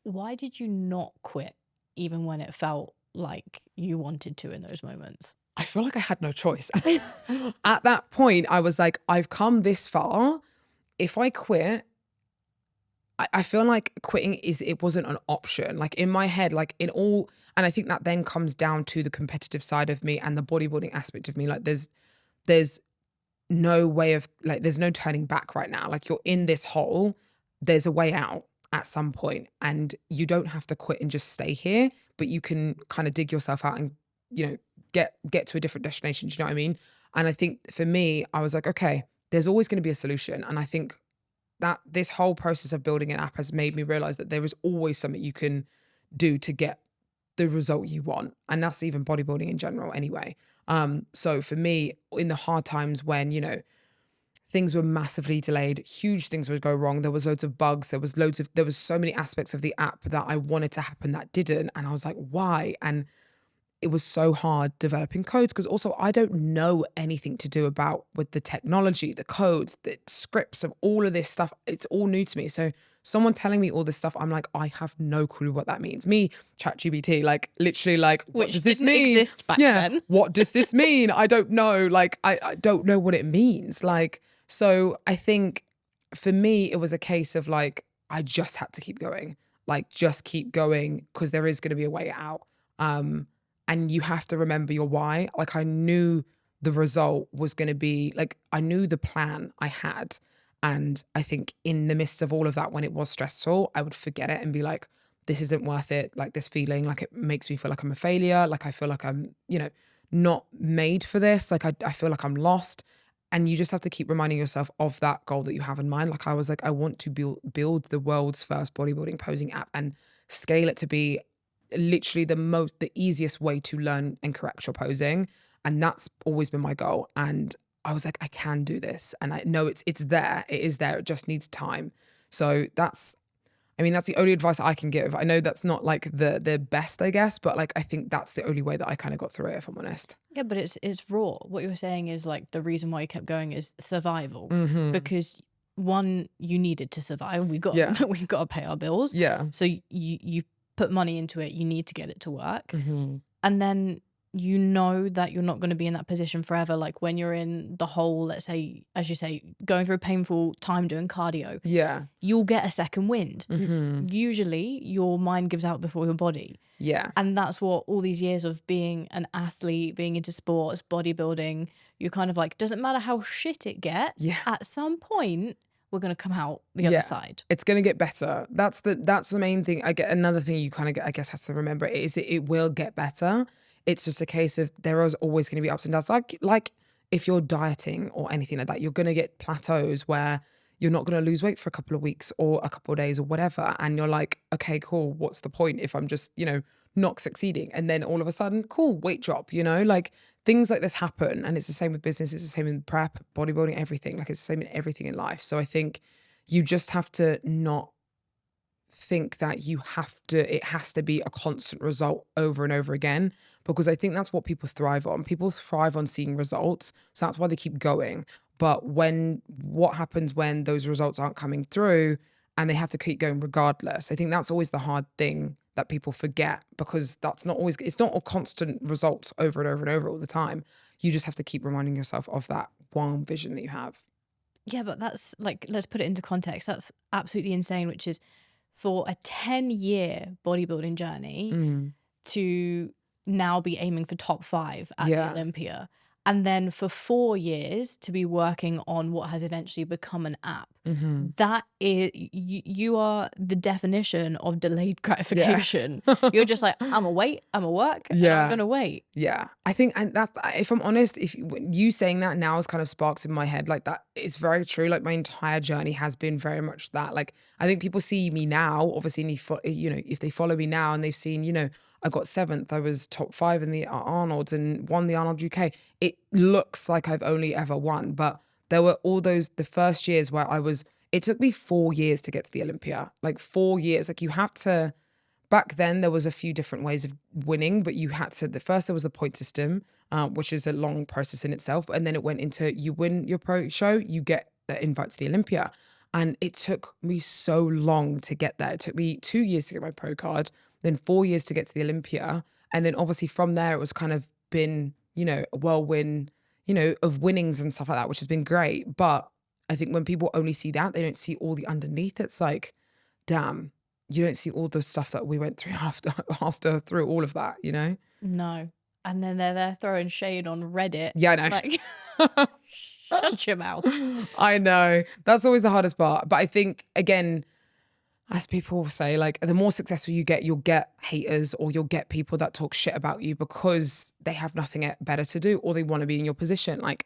S1: Why did you not quit even when it felt like you wanted to in those moments?
S2: I feel like I had no choice. At that point, I was like, I've come this far. If I quit, I feel like quitting it wasn't an option. Like in my head, and I think that then comes down to the competitive side of me and the bodybuilding aspect of me. Like there's no way of, there's no turning back right now. Like you're in this hole, there's a way out at some point and you don't have to quit and just stay here, but you can kind of dig yourself out and, get to a different destination. Do you know what I mean? And I think for me, I was like, okay, there's always going to be a solution. And I think that this whole process of building an app has made me realize that there is always something you can do to get the result you want. And that's even bodybuilding in general anyway. So for me, in the hard times when, things were massively delayed, huge things would go wrong. There was loads of bugs. There was so many aspects of the app that I wanted to happen that didn't. And I was like, why? And it was so hard developing codes because also I don't know anything to do with the technology, the codes, the scripts of all of this stuff. It's all new to me. So someone telling me all this stuff, I'm like, I have no clue what that means. Me, ChatGPT, literally what does this mean?
S1: Exist back then.
S2: What does this mean? I don't know. I don't know what it means. So I think for me, it was a case of I just had to keep going. Just keep going because there is going to be a way out. And you have to remember your why. I knew the result was going to be, I knew the plan I had. And I think in the midst of all of that, when it was stressful, I would forget it and be like, this isn't worth it. This feeling, it makes me feel like I'm a failure. I feel like I'm, not made for this. I feel like I'm lost. And you just have to keep reminding yourself of that goal that you have in mind. I was like, I want to build the world's first bodybuilding posing app and scale it to be literally the easiest way to learn and correct your posing. And that's always been my goal. And I was like, I can do this. And I know it's there. It is there. It just needs time. So that's the only advice I can give. I know that's not the best, I guess, but I think that's the only way that I kind of got through it, if I'm honest.
S1: Yeah, but it's raw. What you were saying is the reason why you kept going is survival.
S2: Mm-hmm.
S1: Because one, you needed to survive. We've got to pay our bills.
S2: Yeah.
S1: So you put money into it, you need to get it to work.
S2: Mm-hmm.
S1: And then you know that you're not going to be in that position forever. When you're in the hole, let's say, as you say, going through a painful time doing cardio, you'll get a second wind.
S2: Mm-hmm.
S1: Usually your mind gives out before your body.
S2: Yeah.
S1: And that's what all these years of being an athlete, being into sports, bodybuilding, you're kind of doesn't matter how shit it gets, at some point we're going to come out the other side.
S2: It's going to get better. That's the main thing. Another thing you kind of, I guess, has to remember is it will get better. It's just a case of there is always going to be ups and downs. Like if you're dieting or anything like that, you're going to get plateaus where you're not going to lose weight for a couple of weeks or a couple of days or whatever. And you're like, okay, cool. What's the point if I'm just, not succeeding. And then all of a sudden, cool, weight drop, you know, like things like this happen. And it's the same with business. It's the same in prep, bodybuilding, everything. Like it's the same in everything in life. So I think you just have to not think that it has to be a constant result over and over again, because I think that's what people thrive on. People thrive on seeing results. So that's why they keep going. But what happens when those results aren't coming through and they have to keep going regardless? I think that's always the hard thing that people forget, because it's not a constant results over and over and over all the time. You just have to keep reminding yourself of that one vision that you have.
S1: Yeah, but that's like, let's put it into context. That's absolutely insane, which is for a 10-year bodybuilding journey to now be aiming for top 5 at the Olympia. And then for 4 years to be working on what has eventually become an app. That is, you are the definition of delayed gratification. You're just like, I'm gonna wait, I'm gonna work, and I'm gonna wait.
S2: Yeah, I think, and that, if I'm honest, if you saying that now is kind of sparks in my head, like that, it's very true. Like my entire journey has been very much that. Like I think people see me now, obviously, you know, if they follow me now and they've seen, you know, I got 7th, I was top 5 in the Arnold's and won the Arnold UK. It looks like I've only ever won, but there were all the first years where it took me 4 years to get to the Olympia, like 4 years. Like you had to, back then there was a few different ways of winning, but you had to, first there was the point system, which is a long process in itself. And then it went into, you win your pro show, you get the invite to the Olympia. And it took me so long to get there. It took me 2 years to get my pro card, then 4 years to get to the Olympia. And then obviously from there, it was kind of been, you know, a whirlwind, you know, of winnings and stuff like that, which has been great. But I think when people only see that, they don't see all the underneath. It's like, damn, you don't see all the stuff that we went through through all of that, you know?
S1: No. And then they're there throwing shade on Reddit.
S2: Yeah, I know.
S1: Like, shut your mouth.
S2: I know. That's always the hardest part. But I think, again, as people say, like the more successful you get, you'll get haters, or you'll get people that talk shit about you because they have nothing better to do, or they want to be in your position. Like,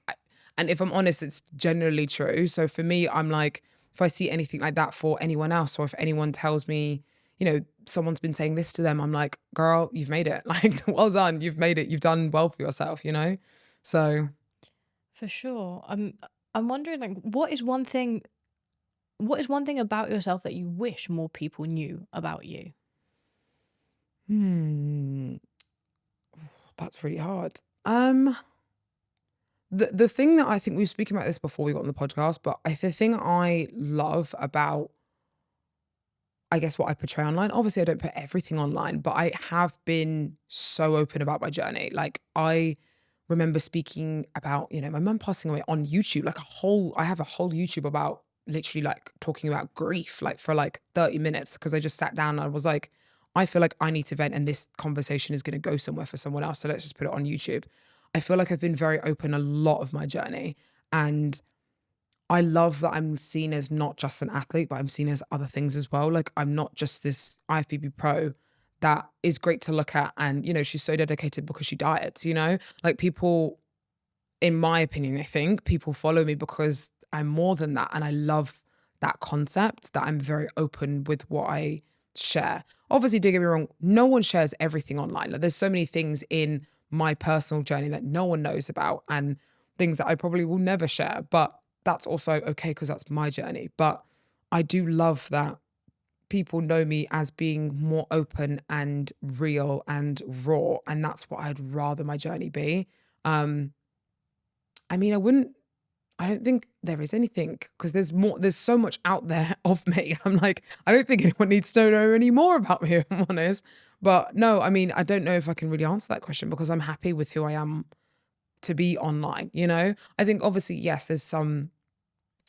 S2: and if I'm honest, it's generally true. So for me, I'm like, if I see anything like that for anyone else, or if anyone tells me, you know, someone's been saying this to them, I'm like, girl, you've made it. Like, well done. You've made it. You've done well for yourself, you know? So.
S1: For sure. I'm wondering, like, what is one thing about yourself that you wish more people knew about you?
S2: That's really hard. The thing that I think we were speaking about this before we got on the podcast, but the thing I love about, I guess, what I portray online, obviously I don't put everything online, but I have been so open about my journey. Like I remember speaking about, you know, my mum passing away on YouTube, like I have a whole YouTube about literally like talking about grief, like for like 30 minutes, because I just sat down and I was like, I feel like I need to vent and this conversation is going to go somewhere for someone else. So let's just put it on YouTube. I feel like I've been very open a lot of my journey, and I love that I'm seen as not just an athlete, but I'm seen as other things as well. Like I'm not just this IFBB pro that is great to look at, and, you know, she's so dedicated because she diets, you know? Like people, in my opinion, I think people follow me because I'm more than that. And I love that concept, that I'm very open with what I share. Obviously, don't get me wrong, no one shares everything online. Like there's so many things in my personal journey that no one knows about, and things that I probably will never share, but that's also okay because that's my journey. But I do love that people know me as being more open and real and raw, and that's what I'd rather my journey be. I mean, I don't think there is anything, because there's so much out there of me. I'm like, I don't think anyone needs to know any more about me, if I'm honest. But no, I mean, I don't know if I can really answer that question, because I'm happy with who I am to be online, you know? I think obviously, yes, there's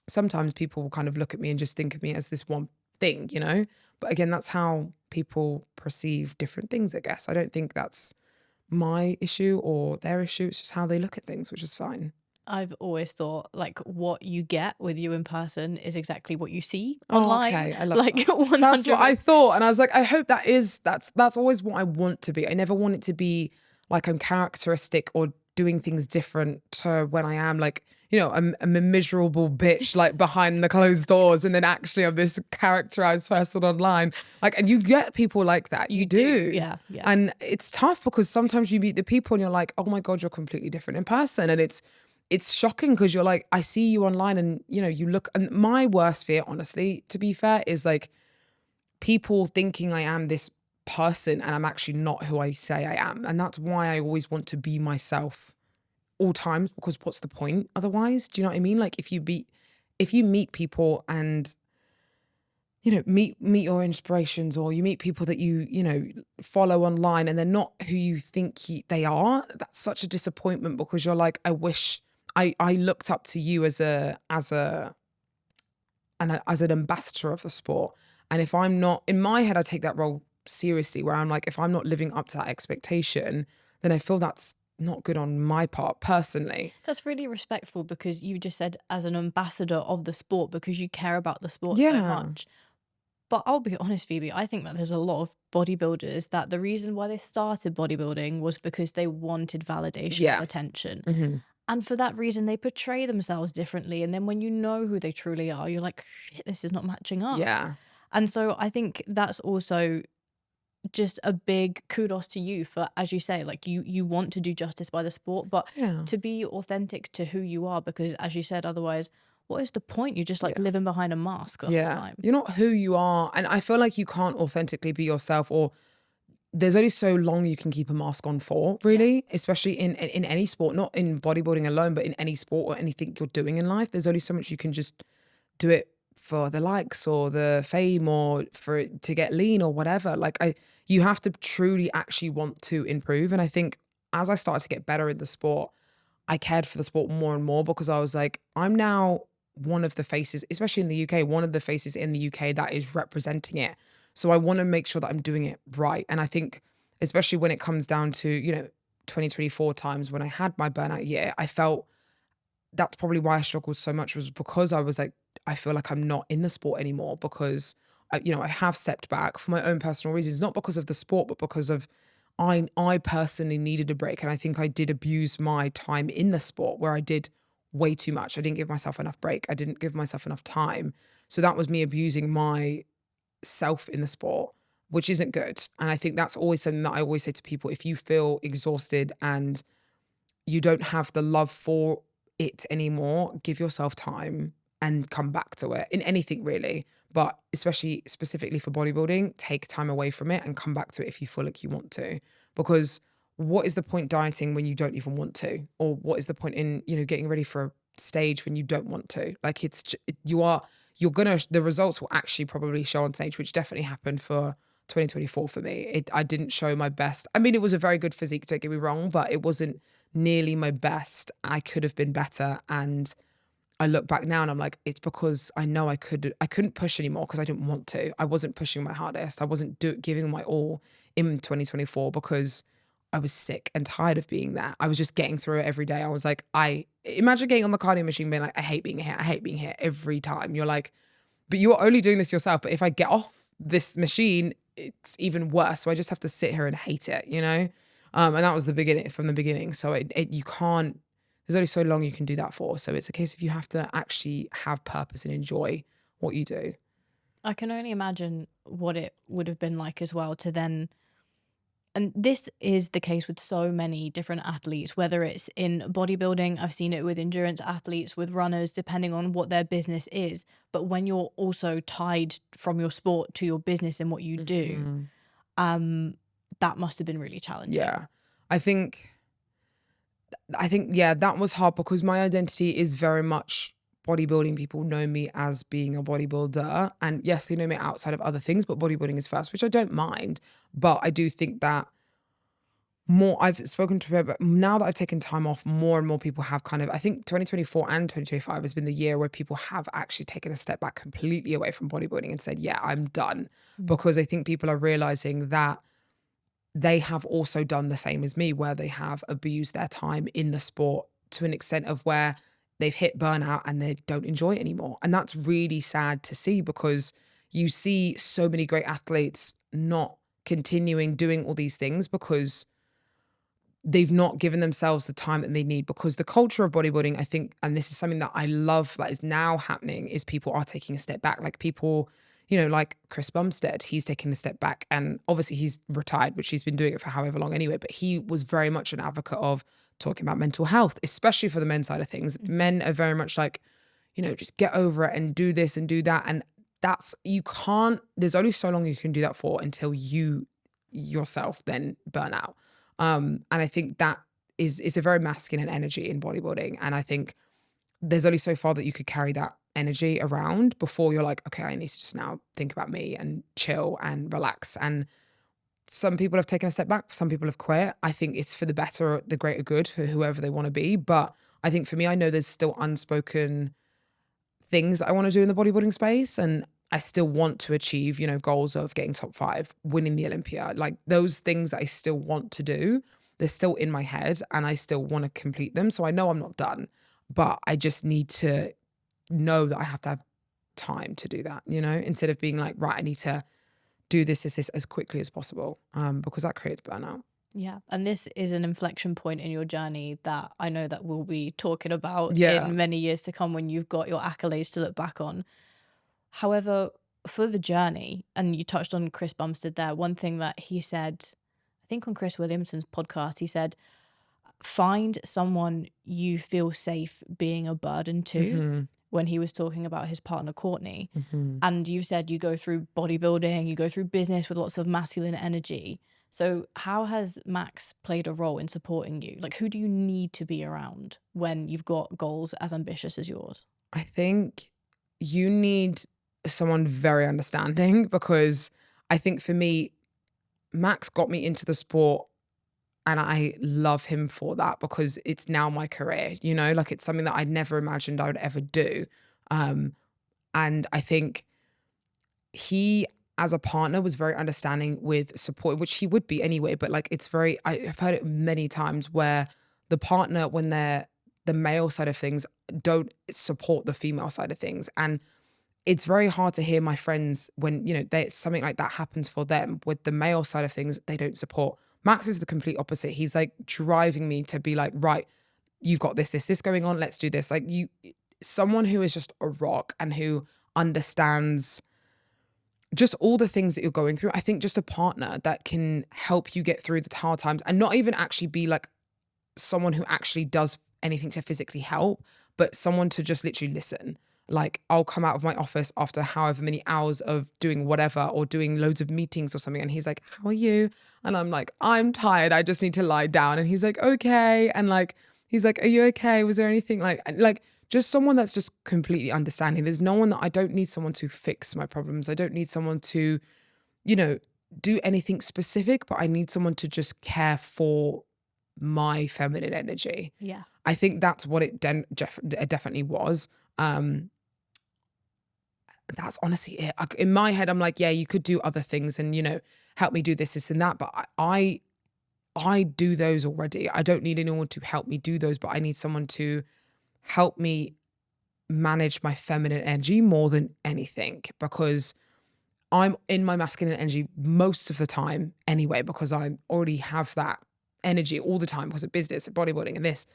S2: sometimes people will kind of look at me and just think of me as this one thing, you know? But again, that's how people perceive different things, I guess. I don't think that's my issue or their issue. It's just how they look at things, which is fine.
S1: I've always thought like what you get with you in person is exactly what you see online.
S2: Okay, I love
S1: like
S2: that.
S1: 100.
S2: That's what I thought, and I was like, I hope that's always what I want to be. I never want it to be like I'm characteristic or doing things different to when I am. Like a miserable bitch like behind the closed doors, and then actually I'm this characterized person online. Like, and you get people like that. You do.
S1: Yeah, yeah.
S2: And it's tough because sometimes you meet the people and you're like, oh my God, you're completely different in person. And it's shocking because you're like, I see you online and you look, and my worst fear, honestly, to be fair, is like people thinking I am this person and I'm actually not who I say I am. And that's why I always want to be myself all times, because what's the point otherwise? Do you know what I mean? Like if you meet people and meet your inspirations, or you meet people that you follow online and they're not who you think they are, that's such a disappointment, because you're like, I wish I looked up to you as an ambassador of the sport. And if I'm not, in my head, I take that role seriously, where I'm like, if I'm not living up to that expectation, then I feel that's not good on my part personally.
S1: That's really respectful, because you just said as an ambassador of the sport, because you care about the sport so
S2: Yeah.
S1: much. But I'll be honest, Phoebe, I think that there's a lot of bodybuilders that the reason why they started bodybuilding was because they wanted validation
S2: Yeah.
S1: and attention.
S2: Mm-hmm.
S1: And for that reason, they portray themselves differently. And then when you know who they truly are, you're like, shit, this is not matching up.
S2: Yeah.
S1: And so I think that's also just a big kudos to you for, as you say, like you want to do justice by the sport, but
S2: Yeah.
S1: to be authentic to who you are, because as you said, otherwise, what is the point? You're just like
S2: Yeah.
S1: living behind a mask the whole
S2: Yeah.
S1: time.
S2: You're not who you are. And I feel like you can't authentically be yourself, or there's only so long you can keep a mask on for, really, especially in any sport, not in bodybuilding alone, but in any sport or anything you're doing in life. There's only so much you can just do it for the likes or the fame or for it to get lean or whatever. Like you have to truly actually want to improve. And I think as I started to get better in the sport, I cared for the sport more and more, because I was like, I'm now one of the faces, especially in the UK, one of the faces in the UK that is representing it. So I want to make sure that I'm doing it right. And I think, especially when it comes down to, 2024 times when I had my burnout year, I felt that's probably why I struggled so much, was because I was like, I feel like I'm not in the sport anymore, because I have stepped back for my own personal reasons, not because of the sport, but because of I personally needed a break. And I think I did abuse my time in the sport, where I did way too much. I didn't give myself enough break. I didn't give myself enough time. So that was me abusing myself in the sport, which isn't good. And I think that's always something that I always say to people: if you feel exhausted and you don't have the love for it anymore, give yourself time and come back to it, in anything really. But especially specifically for bodybuilding, take time away from it and come back to it if you feel like you want to. Because what is the point dieting when you don't even want to? Or what is the point in, getting ready for a stage when you don't want to? Like the results will actually probably show on stage, which definitely happened for 2024 for me. I didn't show my best. I mean, it was a very good physique, don't get me wrong, but it wasn't nearly my best. I could have been better. And I look back now and I'm like, it's because I know I couldn't push anymore, because I didn't want to. I wasn't pushing my hardest. I wasn't giving my all in 2024, because I was sick and tired of being there. I was just getting through it every day. I was like, I imagine getting on the cardio machine being like, I hate being here. I hate being here every time. You're like, but you're only doing this yourself. But if I get off this machine, it's even worse. So I just have to sit here and hate it, And that was from the beginning. So you can't, there's only so long you can do that for. So it's a case of you have to actually have purpose and enjoy what you do.
S1: I can only imagine what it would have been like as well to then, and this is the case with so many different athletes, whether it's in bodybuilding, I've seen it with endurance athletes, with runners, depending on what their business is. But when you're also tied from your sport to your business and what you do, that must have been really challenging.
S2: Yeah. I think, yeah, that was hard, because my identity is very much bodybuilding. People know me as being a bodybuilder. And yes, they know me outside of other things, but bodybuilding is first, which I don't mind. But I do think that I've spoken to her, but now that I've taken time off, more and more people have I think 2024 and 2025 has been the year where people have actually taken a step back completely away from bodybuilding and said, yeah, I'm done. Because I think people are realizing that they have also done the same as me, where they have abused their time in the sport to an extent of where they've hit burnout and they don't enjoy it anymore. And that's really sad to see, because you see so many great athletes not continuing doing all these things because they've not given themselves the time that they need, because the culture of bodybuilding, I think, and this is something that I love that is now happening, is people are taking a step back. Like people, like Chris Bumstead, he's taking a step back, and obviously he's retired, which he's been doing it for however long anyway, but he was very much an advocate of talking about mental health, especially for the men's side of things. Men are very much like, just get over it and do this and do that. And there's only so long you can do that for until you yourself then burn out. And I think that it's a very masculine energy in bodybuilding. And I think there's only so far that you could carry that energy around before you're like, okay, I need to just now think about me and chill and relax. And some people have taken a step back, some people have quit. I think it's for the better, the greater good for whoever they want to be. But I think for me, I know there's still unspoken things that I want to do in the bodybuilding space. And I still want to achieve, goals of getting top 5, winning the Olympia. Like those things that I still want to do, they're still in my head and I still want to complete them. So I know I'm not done, but I just need to know that I have to have time to do that, instead of being like, right, I need to do this as quickly as possible, because that creates burnout.
S1: Yeah. And this is an inflection point in your journey that I know that we'll be talking about
S2: Yeah.
S1: in many years to come when you've got your accolades to look back on. However, for the journey, and you touched on Chris Bumstead there, one thing that he said, I think on Chris Williamson's podcast, he said, find someone you feel safe being a burden to, when he was talking about his partner, Courtney. And you said you go through bodybuilding, you go through business with lots of masculine energy. So how has Max played a role in supporting you? Like, who do you need to be around when you've got goals as ambitious as yours?
S2: I think you need someone very understanding, because I think for me, Max got me into the sport and I love him for that, because it's now my career, like it's something that I never imagined I would ever do. And I think he, as a partner, was very understanding with support, which he would be anyway. But like, I've heard it many times where the partner, when they're the male side of things, don't support the female side of things. And it's very hard to hear my friends when, something like that happens for them with the male side of things, they don't support. Max is the complete opposite. He's like driving me to be like, right, you've got this going on. Let's do this. Like someone who is just a rock and who understands just all the things that you're going through. I think just a partner that can help you get through the hard times, and not even actually be like someone who actually does anything to physically help, but someone to just literally listen. Like I'll come out of my office after however many hours of doing whatever or doing loads of meetings or something, and he's like, how are you? And I'm like, I'm tired, I just need to lie down. And he's like, okay. And like, he's like, are you okay? Was there anything like just someone that's just completely understanding. There's no one that I don't need someone to fix my problems. I don't need someone to, do anything specific, but I need someone to just care for my feminine energy.
S1: Yeah.
S2: I think that's what it definitely was. That's honestly it. In my head, I'm like, yeah, you could do other things and, help me do this and that. But I do those already. I don't need anyone to help me do those, but I need someone to help me manage my feminine energy more than anything, because I'm in my masculine energy most of the time anyway, because I already have that energy all the time because of business, bodybuilding and this.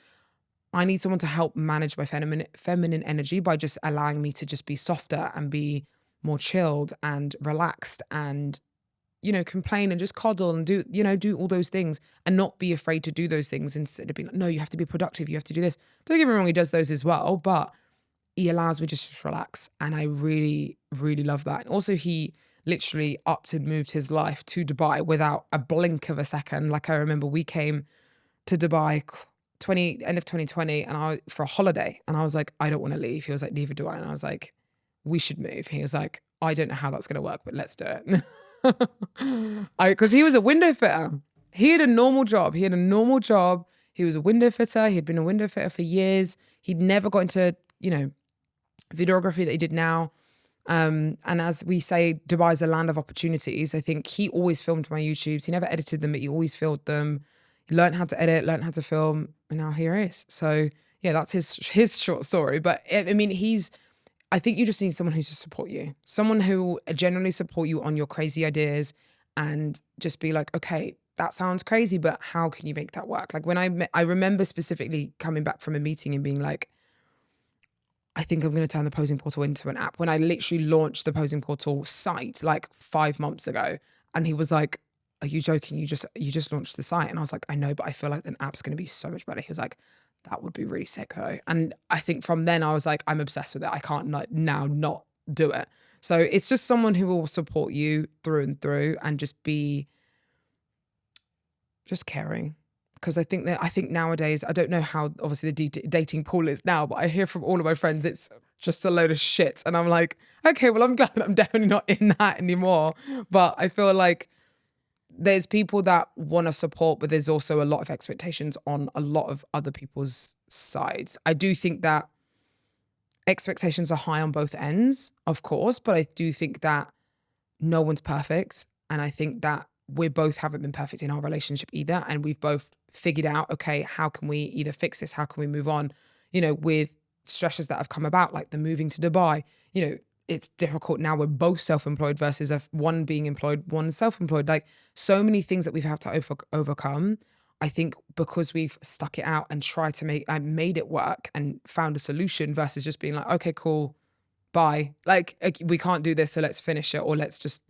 S2: I need someone to help manage my feminine energy by just allowing me to just be softer and be more chilled and relaxed and, complain and just coddle and do all those things and not be afraid to do those things instead of being like, no, you have to be productive. You have to do this. Don't get me wrong, he does those as well, but he allows me just to relax. And I really, really love that. And also he literally upped and moved his life to Dubai without a blink of a second. Like I remember we came to Dubai end of 2020 and for a holiday, and I was like, I don't want to leave. He was like, neither do I. And I was like, we should move. He was like, I don't know how that's going to work, but let's do it. Because he was a window fitter. He had a normal job. He was a window fitter. He had been a window fitter for years. He'd never got into, videography that he did now. And as we say, Dubai's a land of opportunities. I think he always filmed my YouTubes. He never edited them, but he always filmed them. He learned how to edit, learned how to film, and now here he is. So yeah, that's his short story. But I mean, I think you just need someone who's to support you. Someone who will generally support you on your crazy ideas and just be like, okay, that sounds crazy, but how can you make that work? Like when I remember specifically coming back from a meeting and being like, I think I'm going to turn the posing portal into an app, when I literally launched the posing portal site like 5 months ago. And he was like, are you joking? You just launched the site. And I was like, I know, but I feel like the app's going to be so much better. He was like, that would be really sick though. And I think from then I was like, I'm obsessed with it. I can't now not do it. So it's just someone who will support you through and through and just be just caring. Because I think nowadays, I don't know how obviously the dating pool is now, but I hear from all of my friends it's just a load of shit. And I'm like, okay, well, I'm glad I'm definitely not in that anymore. But I feel like there's people that want to support, but there's also a lot of expectations on a lot of other people's sides. I do think that expectations are high on both ends, of course, but I do think that no one's perfect. And I think that we both haven't been perfect in our relationship either. And we've both figured out, okay, how can we either fix this? How can we move on? With stresses that have come about, like the moving to Dubai, it's difficult now. We're both self-employed versus one being employed, one self-employed. Like so many things that we've had to overcome. I think because we've stuck it out and tried to made it work and found a solution versus just being like, okay, cool, bye. Like we can't do this, so let's finish it, or let's just,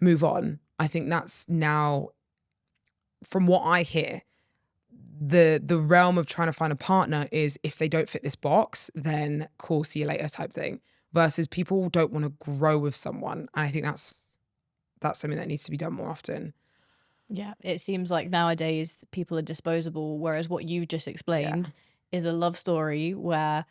S2: move on. I think that's now, from what I hear, the realm of trying to find a partner is if they don't fit this box, then cool, see you later type thing. Versus people don't want to grow with someone. And I think that's something that needs to be done more often.
S1: Yeah, it seems like nowadays people are disposable, whereas what you've just explained is a love story where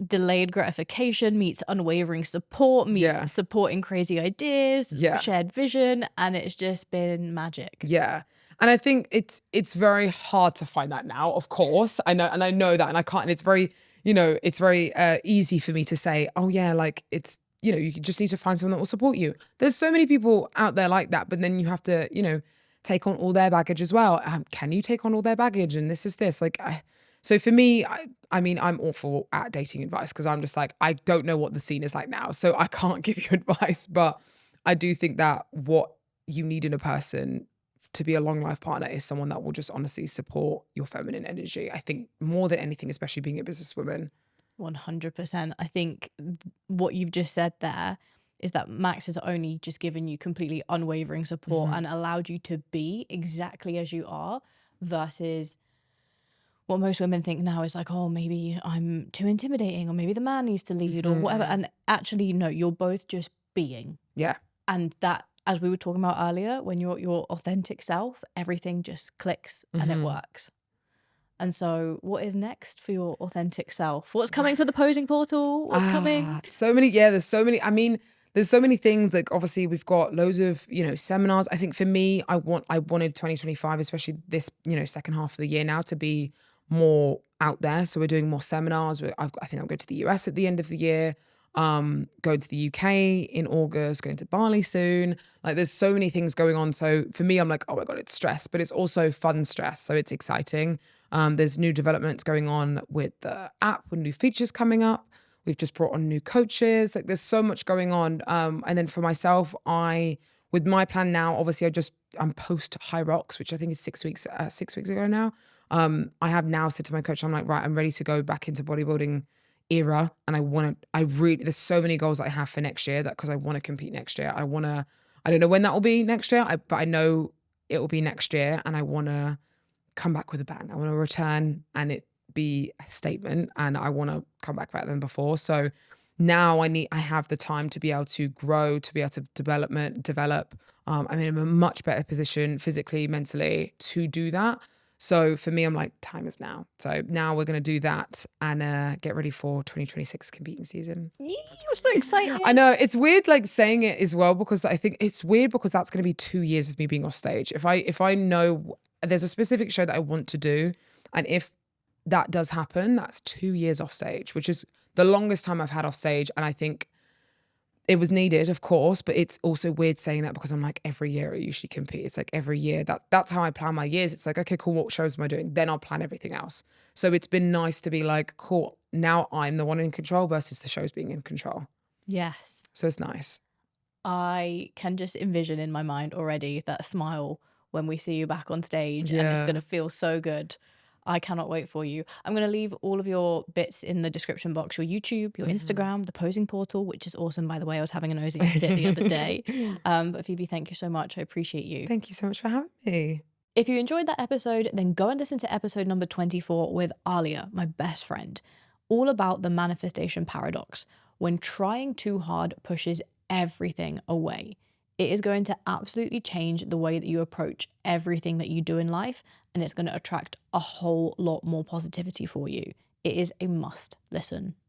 S1: delayed gratification meets unwavering support, meets supporting crazy ideas, shared vision, and it's just been magic.
S2: Yeah. And I think it's very hard to find that now, of course. I know that, and I can't, and it's very, it's very easy for me to say, oh yeah, like it's, you just need to find someone that will support you. There's so many people out there like that, but then you have to, take on all their baggage as well. Can you take on all their baggage? And this is this, like, so for me, I mean, I'm awful at dating advice because I'm just like, I don't know what the scene is like now. So I can't give you advice, but I do think that what you need in a person to be a long life partner is someone that will just honestly support your feminine energy. I think more than anything, especially being a businesswoman.
S1: 100%. I think what you've just said there is that Max has only just given you completely unwavering support and allowed you to be exactly as you are, versus what most women think now is like, oh, maybe I'm too intimidating, or maybe the man needs to lead or whatever. And actually, no, you're both just being.
S2: Yeah.
S1: And that, as we were talking about earlier, when you're your authentic self, everything just clicks and it works. And so what is next for your authentic self? What's coming for the posing portal? What's coming?
S2: So many, there's so many, I mean, there's so many things. Like obviously we've got loads of, seminars. I think for me, I wanted 2025, especially this, second half of the year now, to be more out there. So we're doing more seminars. I think I'll go to the US at the end of the year. Going to the UK in August, going to Bali soon. Like there's so many things going on. So for me, I'm like, oh my God, it's stress, but it's also fun stress. So it's exciting. There's new developments going on with the app, with new features coming up. We've just brought on new coaches. Like there's so much going on. And then for myself, with my plan now, obviously I'm post Hyrox, which I think is 6 weeks ago now. I have now said to my coach, I'm like, right, I'm ready to go back into bodybuilding era. And there's so many goals that I have for next year, that because I want to compete next year. I don't know when that will be next year, but I know it will be next year, and I want to come back with a bang. I want to return and it be a statement, and I want to come back better than before. So now I have the time to be able to grow, to be able to develop. I'm in a much better position physically, mentally to do that. So for me, I'm like, time is now. So now we're going to do that and get ready for 2026 competing season.
S1: Yee, I'm so excited.
S2: I know it's weird like saying it as well, because I think it's weird because that's going to be 2 years of me being off stage. If I know there's a specific show that I want to do, and if that does happen, that's 2 years off stage, which is the longest time I've had off stage. And I think it was needed, of course, but it's also weird saying that because I'm like, every year I usually compete. It's like every year that's how I plan my years. It's like, okay, cool, what shows am I doing? Then I'll plan everything else. So it's been nice to be like, cool, now I'm the one in control versus the shows being in control.
S1: Yes.
S2: So it's nice.
S1: I can just envision in my mind already that smile when we see you back on stage, and it's
S2: Yeah.
S1: going to feel so good. I cannot wait for you. I'm going to leave all of your bits in the description box, your YouTube, your Instagram, the posing portal, which is awesome, by the way. I was having a nosy at it the other day. But Phoebe, thank you so much. I appreciate you.
S2: Thank you so much for having me.
S1: If you enjoyed that episode, then go and listen to episode number 24 with Alia, my best friend, all about the manifestation paradox, when trying too hard pushes everything away. It is going to absolutely change the way that you approach everything that you do in life, and it's going to attract a whole lot more positivity for you. It is a must listen.